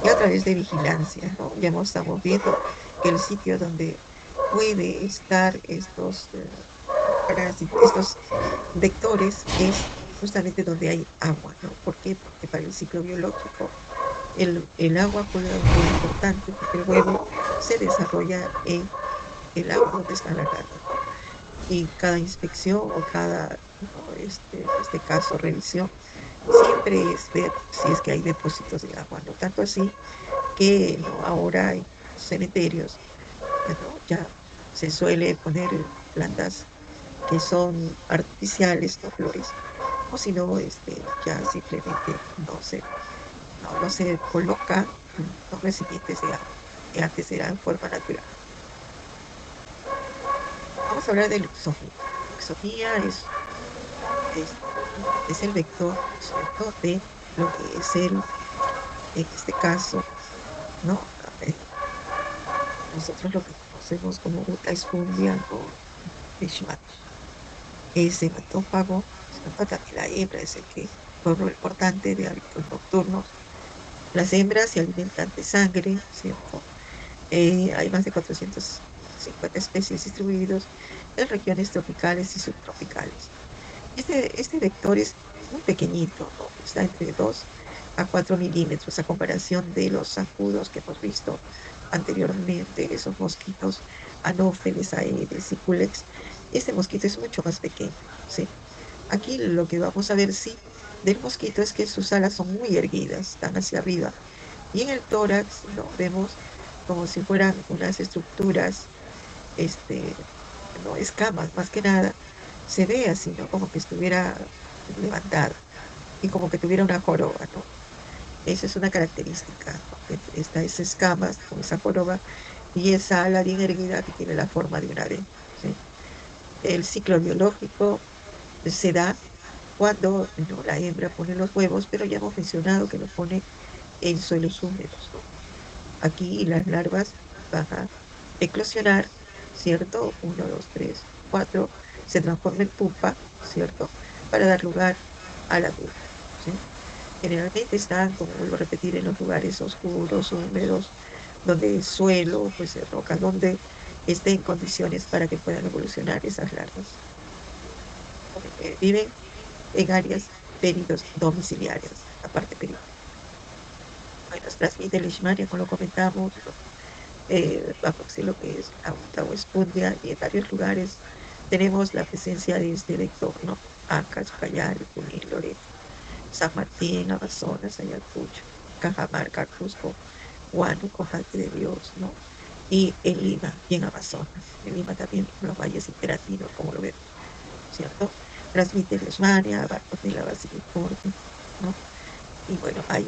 Y a través de vigilancia, ¿no? Estamos viendo que el sitio donde puede estar estos vectores es justamente donde hay agua, ¿no? ¿Por qué? Porque para el ciclo biológico el agua juega un rol importante porque el huevo se desarrolla en el agua donde está la gata. Y cada inspección o cada, ¿no? en este caso, revisión, siempre es ver si es que hay depósitos de agua, ¿no? Tanto así que, ¿no? ahora en los cementerios, ¿no? ya se suele poner plantas que son artificiales, no flores, o si no, ya simplemente no se coloca los recipientes de agua, que antes era en forma natural. Vamos a hablar de luxomía. Luxomía es, es el vector, ¿cierto? De lo que es en este caso, ¿no? Eh, Nosotros lo que conocemos como Butaisfundia o Leishmania. Es hematófago, ¿cierto? También la hembra es el que juega un importante de hábitos nocturnos. Las hembras se alimentan de sangre, ¿cierto? Hay más de 450 especies distribuidas en regiones tropicales y subtropicales. Este vector es muy pequeñito, ¿no? Está entre 2 a 4 milímetros, a comparación de los zancudos que hemos visto anteriormente, esos mosquitos anófeles, aedes y culex. Este mosquito es mucho más pequeño, ¿sí? Aquí lo que vamos a ver, sí, del mosquito es que sus alas son muy erguidas, están hacia arriba. Y en el tórax, ¿no? Vemos como si fueran unas estructuras, este, no, escamas, más que nada. Se ve así, ¿no? Como que estuviera levantada y como que tuviera una joroba, ¿no? Esa es una característica, ¿no? Que está esa escamas con esa joroba y esa ala bien erguida que tiene la forma de un ave, ¿sí? El ciclo biológico se da cuando, ¿no? La hembra pone los huevos, pero ya hemos mencionado que los pone en suelos húmedos, ¿no? Aquí las larvas van a eclosionar, ¿cierto? Uno, dos, tres, cuatro, se transforma en pupa, ¿cierto? Para dar lugar al adulto, ¿sí? Generalmente están, como vuelvo a repetir, en los lugares oscuros, húmedos, donde el suelo, pues de rocas, donde esté en condiciones para que puedan evolucionar esas larvas. Viven en áreas domiciliarias, aparte peritoneal. Bueno, transmite leishmania, como lo comentamos, ¿no? Bajo lo que es la o espundia, y en varios lugares tenemos la presencia de este vector, ¿no? Ancash, Ucayali, Junín, Loreto, San Martín, Amazonas, Ayacucho, Cajamarca, Cusco, Huánuco, Cojate de Dios, ¿no? Y en Lima, y en Amazonas. En Lima también, los valles interatinos, como lo vemos, ¿cierto? Transmite leishmania, Bartonella basiliforme, ¿no? Y bueno, hay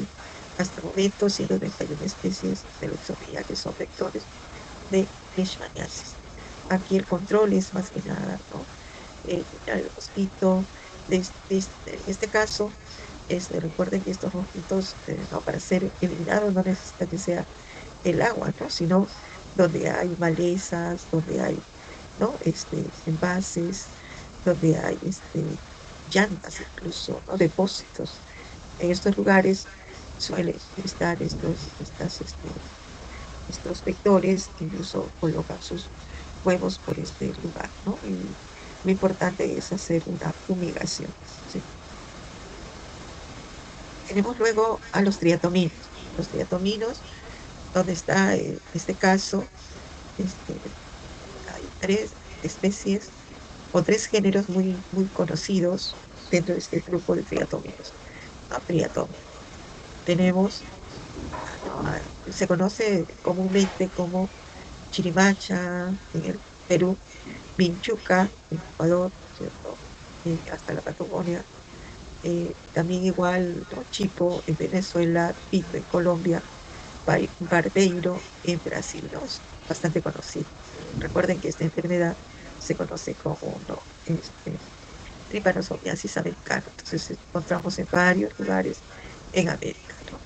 hasta el momento 131 especies de Luxomía que son vectores de leishmaniasis. Aquí el control es más que nada, ¿no? Eliminar el mosquito. En este caso, recuerden que estos mosquitos, no, para ser eliminados no necesita que sea el agua, ¿no? Sino donde hay malezas, donde hay, ¿no? Envases, donde hay llantas incluso, ¿no? Depósitos. En estos lugares suelen estar estos vectores que incluso colocan sus huevos por este lugar, ¿no? Y lo importante es hacer una fumigación, ¿sí? Tenemos luego a los triatominos. Los triatominos, donde está, en este caso, este, hay tres especies o tres géneros muy, muy conocidos dentro de este grupo de triatominos, ¿no? Triatomio. Tenemos, ¿no? Se conoce comúnmente como Chirimacha en el Perú, Vinchuca en Ecuador, ¿cierto? Hasta la Patagonia. También igual, ¿no? Chipo en Venezuela, Pito en Colombia, Barbeiro en Brasil, ¿no? Es bastante conocido. Recuerden que esta enfermedad se conoce como, ¿no? Trypanosomiasis americana. Entonces encontramos en varios lugares en América, ¿no?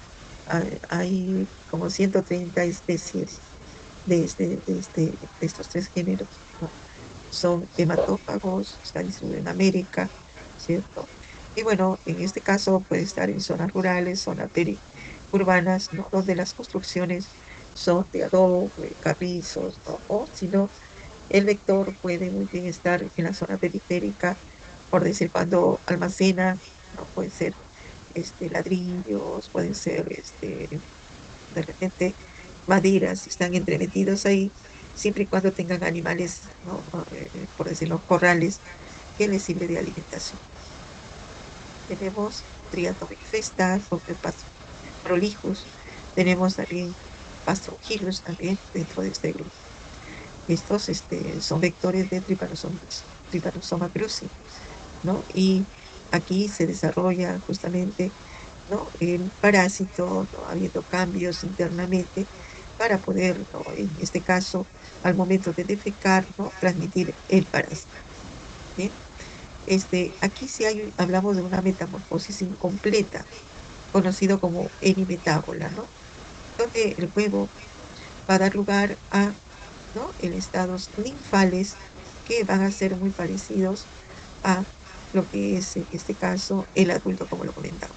Hay como 130 especies de estos tres géneros, ¿no? Son hematófagos, están distribuidos en América, ¿cierto? Y bueno, en este caso puede estar en zonas rurales, zonas periurbanas, ¿no? Donde las construcciones son de adobe, carrizos, ¿no? O si no, el vector puede muy bien estar en la zona periférica, por decir, cuando almacena, ¿no? Pueden ser ladrillos, pueden ser de repente maderas, están entremetidos ahí, siempre y cuando tengan animales, ¿no? Por decirlo, corrales, que les sirve de alimentación. Tenemos Triatomyphesta, Prolijus, tenemos también Pastrongylus también dentro de este grupo. Estos son vectores de Trypanosoma cruzi, ¿no? Y aquí se desarrolla justamente, ¿no? El parásito, ¿no? Habiendo cambios internamente para poder, ¿no? En este caso, al momento de defecar, ¿no? Transmitir el parásito. Bien. Aquí sí hablamos de una metamorfosis incompleta, conocido como hemimetábola, ¿no? Donde el huevo va a dar lugar a, ¿no? En estados ninfales que van a ser muy parecidos a lo que es, en este caso, el adulto, como lo comentamos.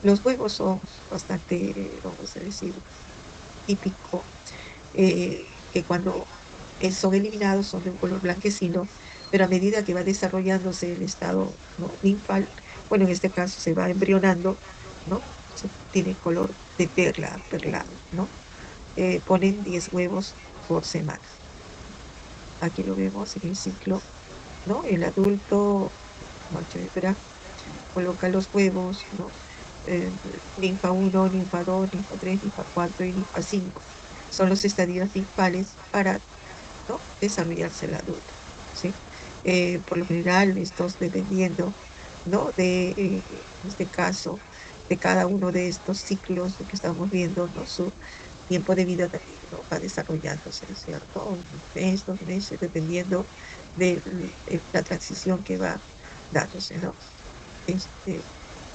Los huevos son bastante, vamos a decir, típico, que cuando son eliminados son de un color blanquecino, pero a medida que va desarrollándose el estado, ¿no? Ninfal, bueno, en este caso se va embrionando, ¿no? tiene color de perla, perlado, ¿no? Ponen 10 huevos por semana. Aquí lo vemos en el ciclo, ¿no? El adulto, macho y hembra, coloca los huevos, ¿no? Eh, ninfa uno, ninfa 2, ninfa 3, ninfa 4 y ninfa 5. Son los estadios ninfales para, ¿no? desarrollarse el adulto, ¿sí? Por lo general, estos dependiendo, ¿no? En este caso, de cada uno de estos ciclos que estamos viendo, ¿no? Su tiempo de vida también, ¿no? va desarrollándose, ¿cierto? Un mes, 2 meses, dependiendo de la transición que va dándose, ¿no? Este,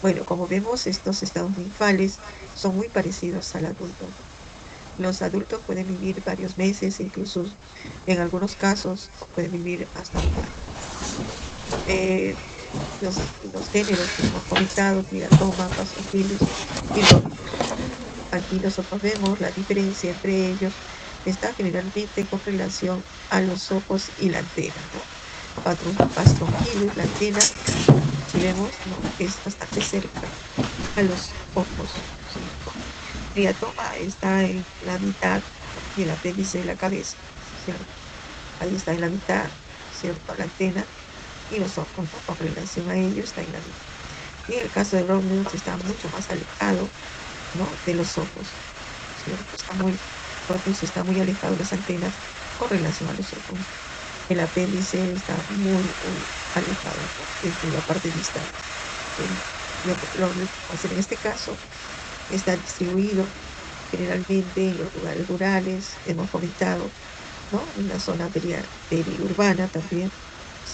bueno, como vemos, estos estados ninfales son muy parecidos al adulto, ¿no? Los adultos pueden vivir varios meses, incluso en algunos casos pueden vivir hasta un año. Eh, los géneros que hemos comentado, Triatoma, Pastorquilus y Rhodopus. Aquí nosotros vemos la diferencia entre ellos, está generalmente con relación a los ojos y la antena, ¿no? Pastorquilus, la antena, si vemos, ¿no? es bastante cerca a los ojos, ¿cierto? Triatoma está en la mitad del apéndice de la cabeza, ¿cierto? Ahí está en la mitad, ¿cierto? La antena y los ojos, ¿no? Con relación a ello está en la mitad. Y en el caso de Romulus está mucho más alejado, ¿no? de los ojos, ¿cierto? Romulus está muy alejado de las antenas con relación a los ojos. El apéndice está muy, muy alejado, ¿no? desde la parte distal. En este caso está distribuido generalmente en los lugares rurales, hemos comentado, ¿no? En la zona periurbana también,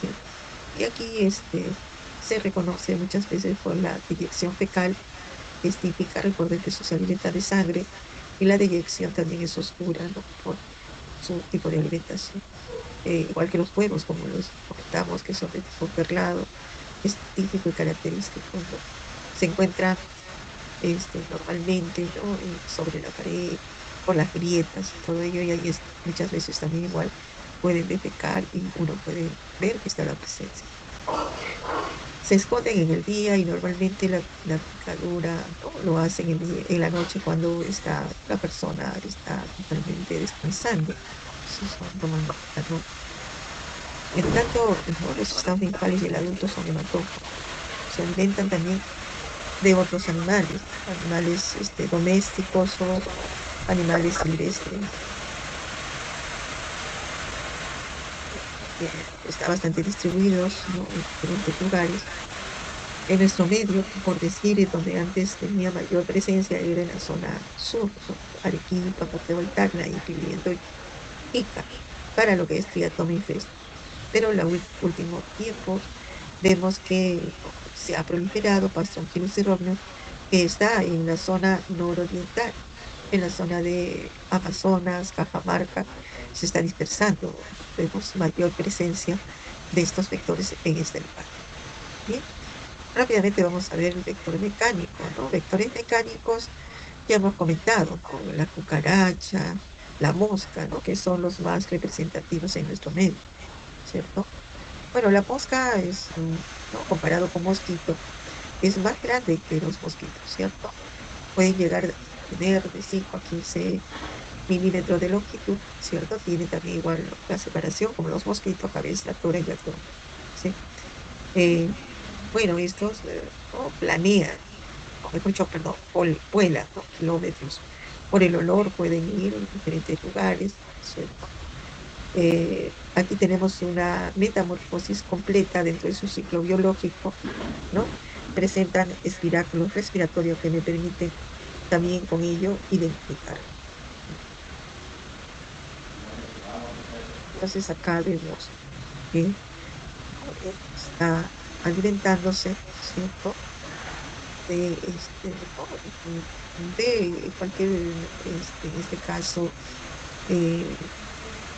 ¿sí? Y aquí se reconoce muchas veces por la deyección fecal, que es típica, recuerden que eso se alimenta de sangre, y la deyección también es oscura, ¿no? Por su tipo de alimentación. Igual que los huevos, como los comentamos, que son de tipo perlado, es típico y característico, ¿no? Se encuentran normalmente, ¿no? sobre la pared, por las grietas y todo ello, y ahí muchas veces también igual pueden defecar y uno puede ver que está la presencia. Se esconden en el día y normalmente la picadura, ¿no? lo hacen en la noche cuando la persona está totalmente descansando. Eso son tomando la noche. En tanto, ¿no? los estados ninfales y el adulto son hematófagos. Se alimentan también de otros animales domésticos o animales silvestres. Está bastante distribuidos, ¿no? en diferentes lugares. En nuestro medio, por decir, donde antes tenía mayor presencia era en la zona sur, ¿no? Arequipa, Puerto del Tacna, incluyendo Ica, para lo que es Triatoma infestis. Pero en los últimos tiempos vemos que se ha proliferado Pastorquilus erroneus, que está en la zona nororiental, en la zona de Amazonas, Cajamarca, se está dispersando. Vemos mayor presencia de estos vectores en este lugar. Bien, rápidamente vamos a ver el vector mecánico, ¿no? Vectores mecánicos ya hemos comentado, ¿no? La cucaracha, la mosca, ¿no? que son los más representativos en nuestro medio, ¿cierto? Bueno, la mosca es, ¿no? comparado con mosquito, es más grande que los mosquitos, ¿cierto? Pueden llegar a tener de 5 a 15 milímetros de longitud, ¿cierto? Tiene también igual la separación como los mosquitos, cabeza, tora y abdomen, ¿sí? Eh, bueno, estos ¿no? planean, o mejor dicho, perdón, vuelan, ¿no? kilómetros. Por el olor pueden ir en diferentes lugares, ¿cierto? Aquí tenemos una metamorfosis completa dentro de su ciclo biológico, ¿no? Presentan espiráculos respiratorios que me permiten también con ello identificar. Entonces acá vemos que está alimentándose, ¿cierto? De cualquier, en este caso, eh,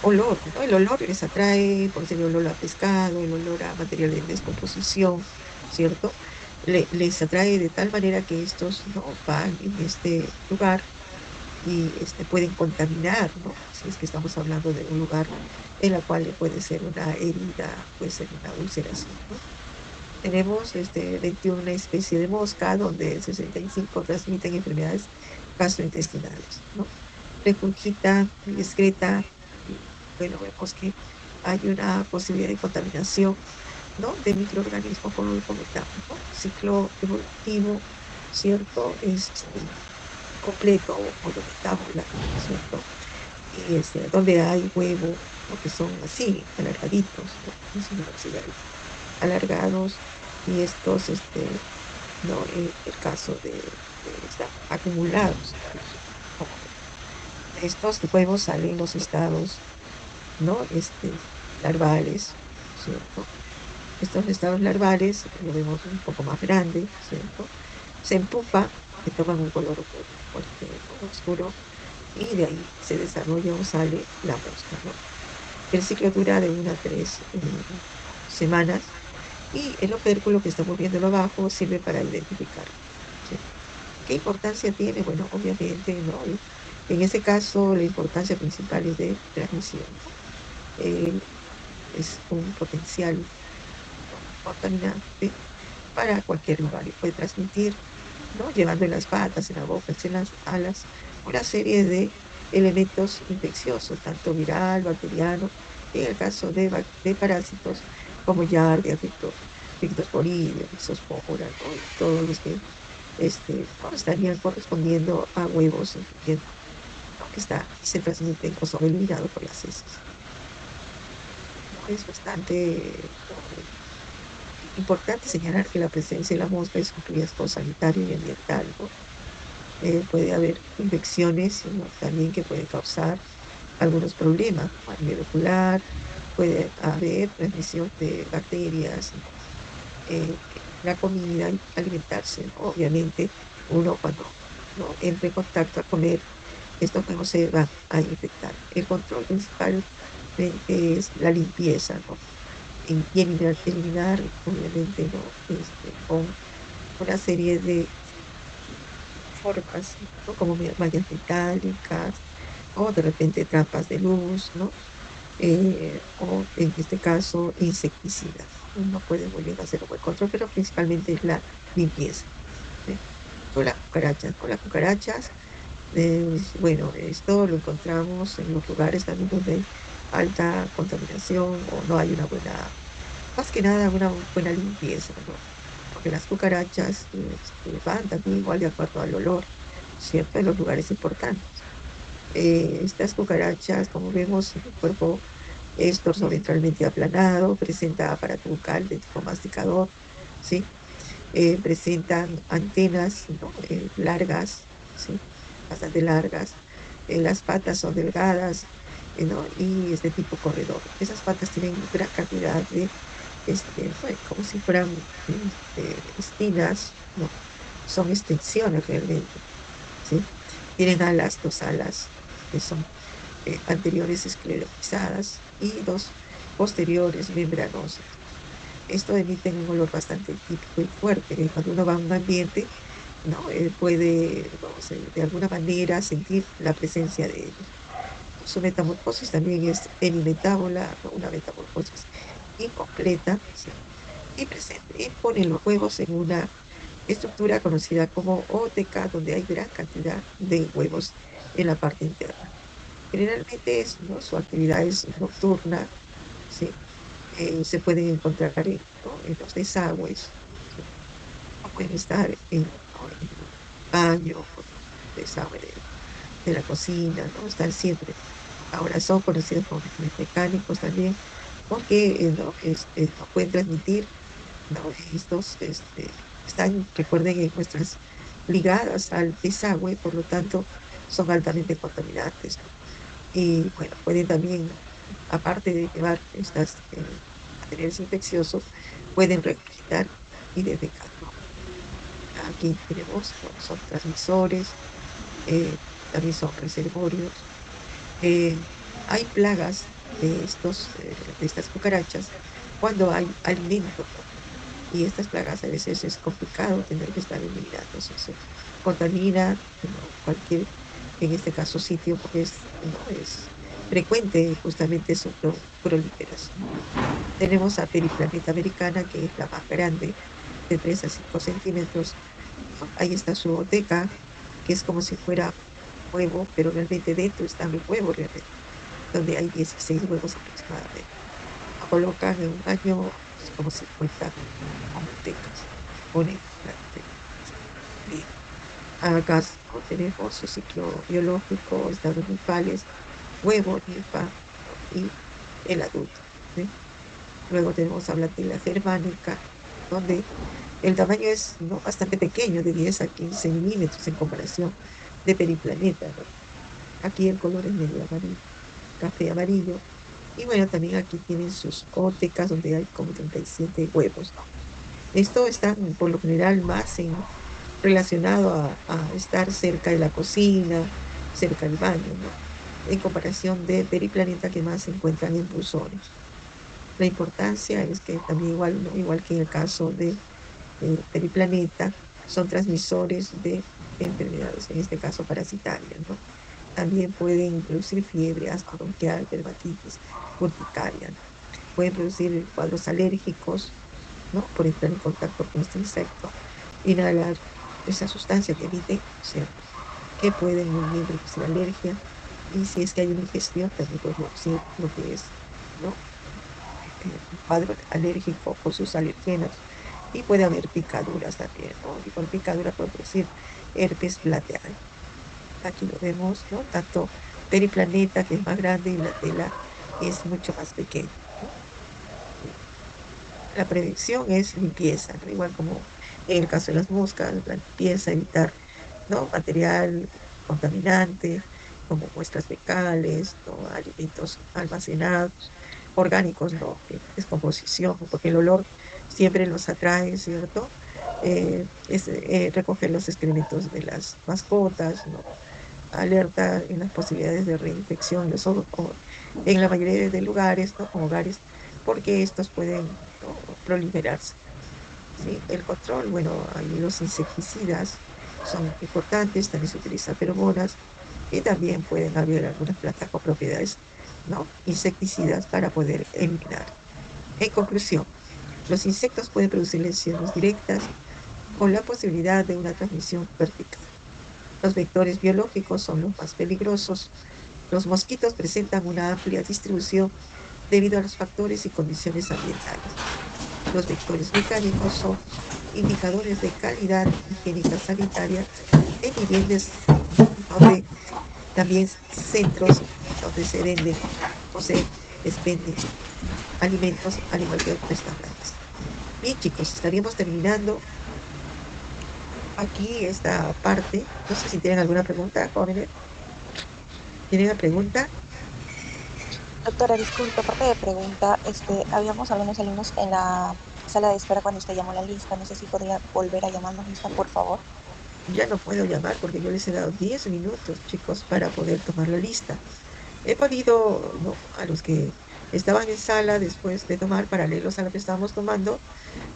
olor, ¿no? El olor les atrae, por ser el olor a pescado, el olor a material de descomposición, ¿cierto? Les atrae de tal manera que estos no van en este lugar y pueden contaminar, ¿no? Si es que estamos hablando de un lugar en la cual puede ser una herida, puede ser una ulceración, ¿no? tenemos 21 especies de mosca, donde el 65 transmiten enfermedades gastrointestinales, ¿no? Regurgitan discreta, y bueno, vemos que hay una posibilidad de contaminación, ¿no? De microorganismos, como lo comentamos, ¿no? Ciclo evolutivo, ¿cierto? Es completo o lo metábola, ¿cierto? Y donde hay huevo, ¿no? Que son así, alargaditos, ¿no? Es una variedad alargados, y estos, no, el caso de estar acumulados incluso, como estos huevos salen en los estados, ¿no? Larvales, ¿cierto? Estos estados larvales lo vemos un poco más grande, ¿cierto? Se empupa, que toman un color fuerte, ¿no? Oscuro, y de ahí se desarrolla o sale la mosca, ¿no? El ciclo dura de 1 a 3 semanas, y el opérculo que estamos viéndolo abajo sirve para identificar, ¿sí? ¿Qué importancia tiene? Bueno, obviamente, ¿no? En ese caso, la importancia principal es de transmisión, ¿no? Eh, es un potencial, ¿no? Contaminante para cualquier lugar, y puede transmitir, ¿no? Llevando en las patas, en la boca, en las alas, una serie de elementos infecciosos, tanto viral, bacteriano, y en el caso de parásitos como Yardia, Pictosporidium, Ixospora, ¿no? Y todos los que ¿no? estarían correspondiendo a huevos, incluyendo, ¿no? Que se transmiten o son eliminados por las heces, ¿no? Es bastante, ¿no? Importante señalar que la presencia de la mosca es un riesgo sanitario y ambiental, ¿no? Puede haber infecciones, ¿no? También que pueden causar algunos problemas, ¿no? A nivel ocular, puede haber transmisión de bacterias, ¿no? La comida, y alimentarse, ¿no? Obviamente, uno cuando, ¿no? entre en contacto a comer, estos huevos se van a infectar. El control principal es la limpieza, ¿no? Y eliminar, obviamente, ¿no? Con una serie de formas, ¿no? Como mallas metálicas, o de repente trampas de luz, ¿no? O en este caso insecticidas. Uno puede muy bien hacer un buen control, pero principalmente es la limpieza, ¿sí? Con las cucarachas, bueno, esto lo encontramos en los lugares también donde hay alta contaminación, o no hay una buena, más que nada, una buena limpieza, ¿no? Porque las cucarachas van también igual de acuerdo al olor, ¿cierto? En los lugares importantes. Estas cucarachas, como vemos, el cuerpo es dorsoventralmente aplanado, presenta aparato bucal de tipo masticador, ¿sí? Presentan antenas, ¿no? Largas, ¿sí? Bastante largas. Las patas son delgadas, ¿no? Y es de tipo corredor. Esas patas tienen gran cantidad de, bueno, como si fueran espinas, ¿no? Son extensiones realmente, ¿sí? Tienen alas, dos alas que son anteriores esclerotizadas, y dos posteriores membranosas. Esto emite un olor bastante típico y fuerte, que cuando uno va a un ambiente, ¿no? Puede, vamos, de alguna manera sentir la presencia de ellos. Su metamorfosis también es hemimetábola, ¿no? Una metamorfosis incompleta, ¿sí? Y presente, y ponen los huevos en una estructura conocida como OTK, donde hay gran cantidad de huevos en la parte interna. Generalmente ¿no? Su actividad es nocturna, ¿sí? Se pueden encontrar ¿no? en los desagües, ¿sí? O pueden estar ¿no? en el baño, o en el desagüe de la cocina, ¿no? Están siempre. Ahora son conocidos como vectores mecánicos también, porque ¿no? No pueden transmitir, ¿no? Estos están, recuerden, en nuestras ligadas al desagüe, por lo tanto, son altamente contaminantes, ¿no? Y bueno, pueden también, aparte de llevar estas materiales infecciosos, pueden regurgitar y defecar, ¿no? Aquí tenemos, bueno, son transmisores, también son reservorios. Eh, Hay plagas de estas cucarachas cuando hay alimento, ¿no? Y estas plagas a veces es complicado tener que estar eliminando. Se contamina, ¿no? Cualquier, en este caso, sitio, porque ¿no? es frecuente justamente su proliferación. Tenemos a Periplaneta americana, que es la más grande, de 3 a 5 centímetros. Ahí está su oteca, que es como si fuera huevo, pero realmente dentro está el huevo realmente, donde hay 16 huevos aproximadamente. Lo colocan en un año como 50 otecas. Ponen bien. Acá tenemos su ciclo biológico, estados nupciales, huevo, ninfa y el adulto, ¿sí? Luego tenemos a Blatila germánica, donde el tamaño es, ¿no?, bastante pequeño, de 10 a 15 milímetros en comparación de Periplaneta, ¿no? Aquí el color es medio amarillo, café amarillo. Y bueno, también aquí tienen sus óticas, donde hay como 37 huevos, ¿no? Esto está por lo general más relacionado a estar cerca de la cocina, cerca del baño, ¿no? En comparación de Periplaneta, que más se encuentran en buzones. La importancia es que también igual, ¿no?, igual que en el caso de Periplaneta, son transmisores de enfermedades, en este caso parasitarias, ¿no? También pueden producir fiebre, asma bronquial, dermatitis, urticaria, ¿no? Pueden producir cuadros alérgicos, ¿no?, por entrar en contacto con este insecto, inhalar esa sustancia que emite, o sea, que pueden muy bien producir alergia. Y si es que hay una ingestión, también puede producir lo que es, ¿no?, un cuadro alérgico por sus alergenos. Y puede haber picaduras también, ¿no? Y por picadura puede producir herpes plateado. Aquí lo vemos, ¿no? Tanto Periplaneta, que es más grande, y Blatela es mucho más pequeño, ¿no? La prevención es limpieza, ¿no? Igual como en el caso de las moscas, la limpieza, evitar, ¿no?, material contaminante, como muestras fecales, ¿no?, alimentos almacenados, orgánicos, ¿no?, en descomposición, porque el olor siempre los atrae, ¿cierto? Recoger los excrementos de las mascotas, ¿no? Alerta en las posibilidades de reinfección, en la mayoría de lugares, ¿no?, hogares, porque estos pueden, ¿no?, proliferarse, ¿sí? El control, bueno, ahí los insecticidas son importantes, también se utilizan feromonas y también pueden haber algunas plantas con propiedades, ¿no?, insecticidas para poder eliminar. En conclusión, los insectos pueden producir lesiones directas con la posibilidad de una transmisión vertical. Los vectores biológicos son los más peligrosos. Los mosquitos presentan una amplia distribución debido a los factores y condiciones ambientales. Los vectores mecánicos son indicadores de calidad higiénica sanitaria en viviendas, donde también centros donde se venden o se expenden alimentos, al igual que restaurantes. Bien, chicos, estaríamos terminando aquí esta parte. No sé si tienen alguna pregunta, jóvenes. ¿Tienen una pregunta? Doctora, disculpe, aparte de pregunta, habíamos algunos alumnos en la sala de espera cuando usted llamó la lista. No sé si podría volver a llamarnos lista, por favor. Ya no puedo llamar porque yo les he dado 10 minutos, chicos, para poder tomar la lista. He podido, ¿no?, a los que estaban en sala después de tomar, paralelos a lo que estábamos tomando,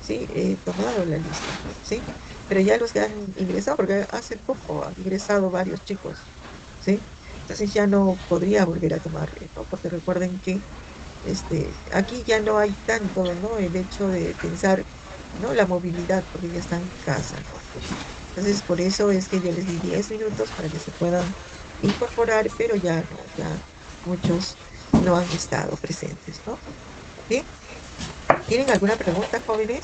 sí, he tomado la lista, ¿sí? Pero ya los que han ingresado, porque hace poco han ingresado varios chicos, ¿sí? Entonces ya no podría volver a tomarle, ¿no? Porque recuerden que aquí ya no hay tanto, ¿no?, el hecho de pensar, ¿no?, la movilidad, porque ya están en casa, ¿no? Entonces, por eso es que yo les di 10 minutos para que se puedan incorporar, pero ya no, ya muchos no han estado presentes, ¿no? Bien, ¿tienen alguna pregunta, jóvenes?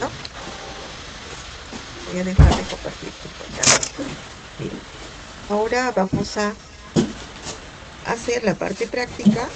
¿No? Voy a dejar de compartir mi pantalla. Bien, ahora vamos a hacer la parte práctica.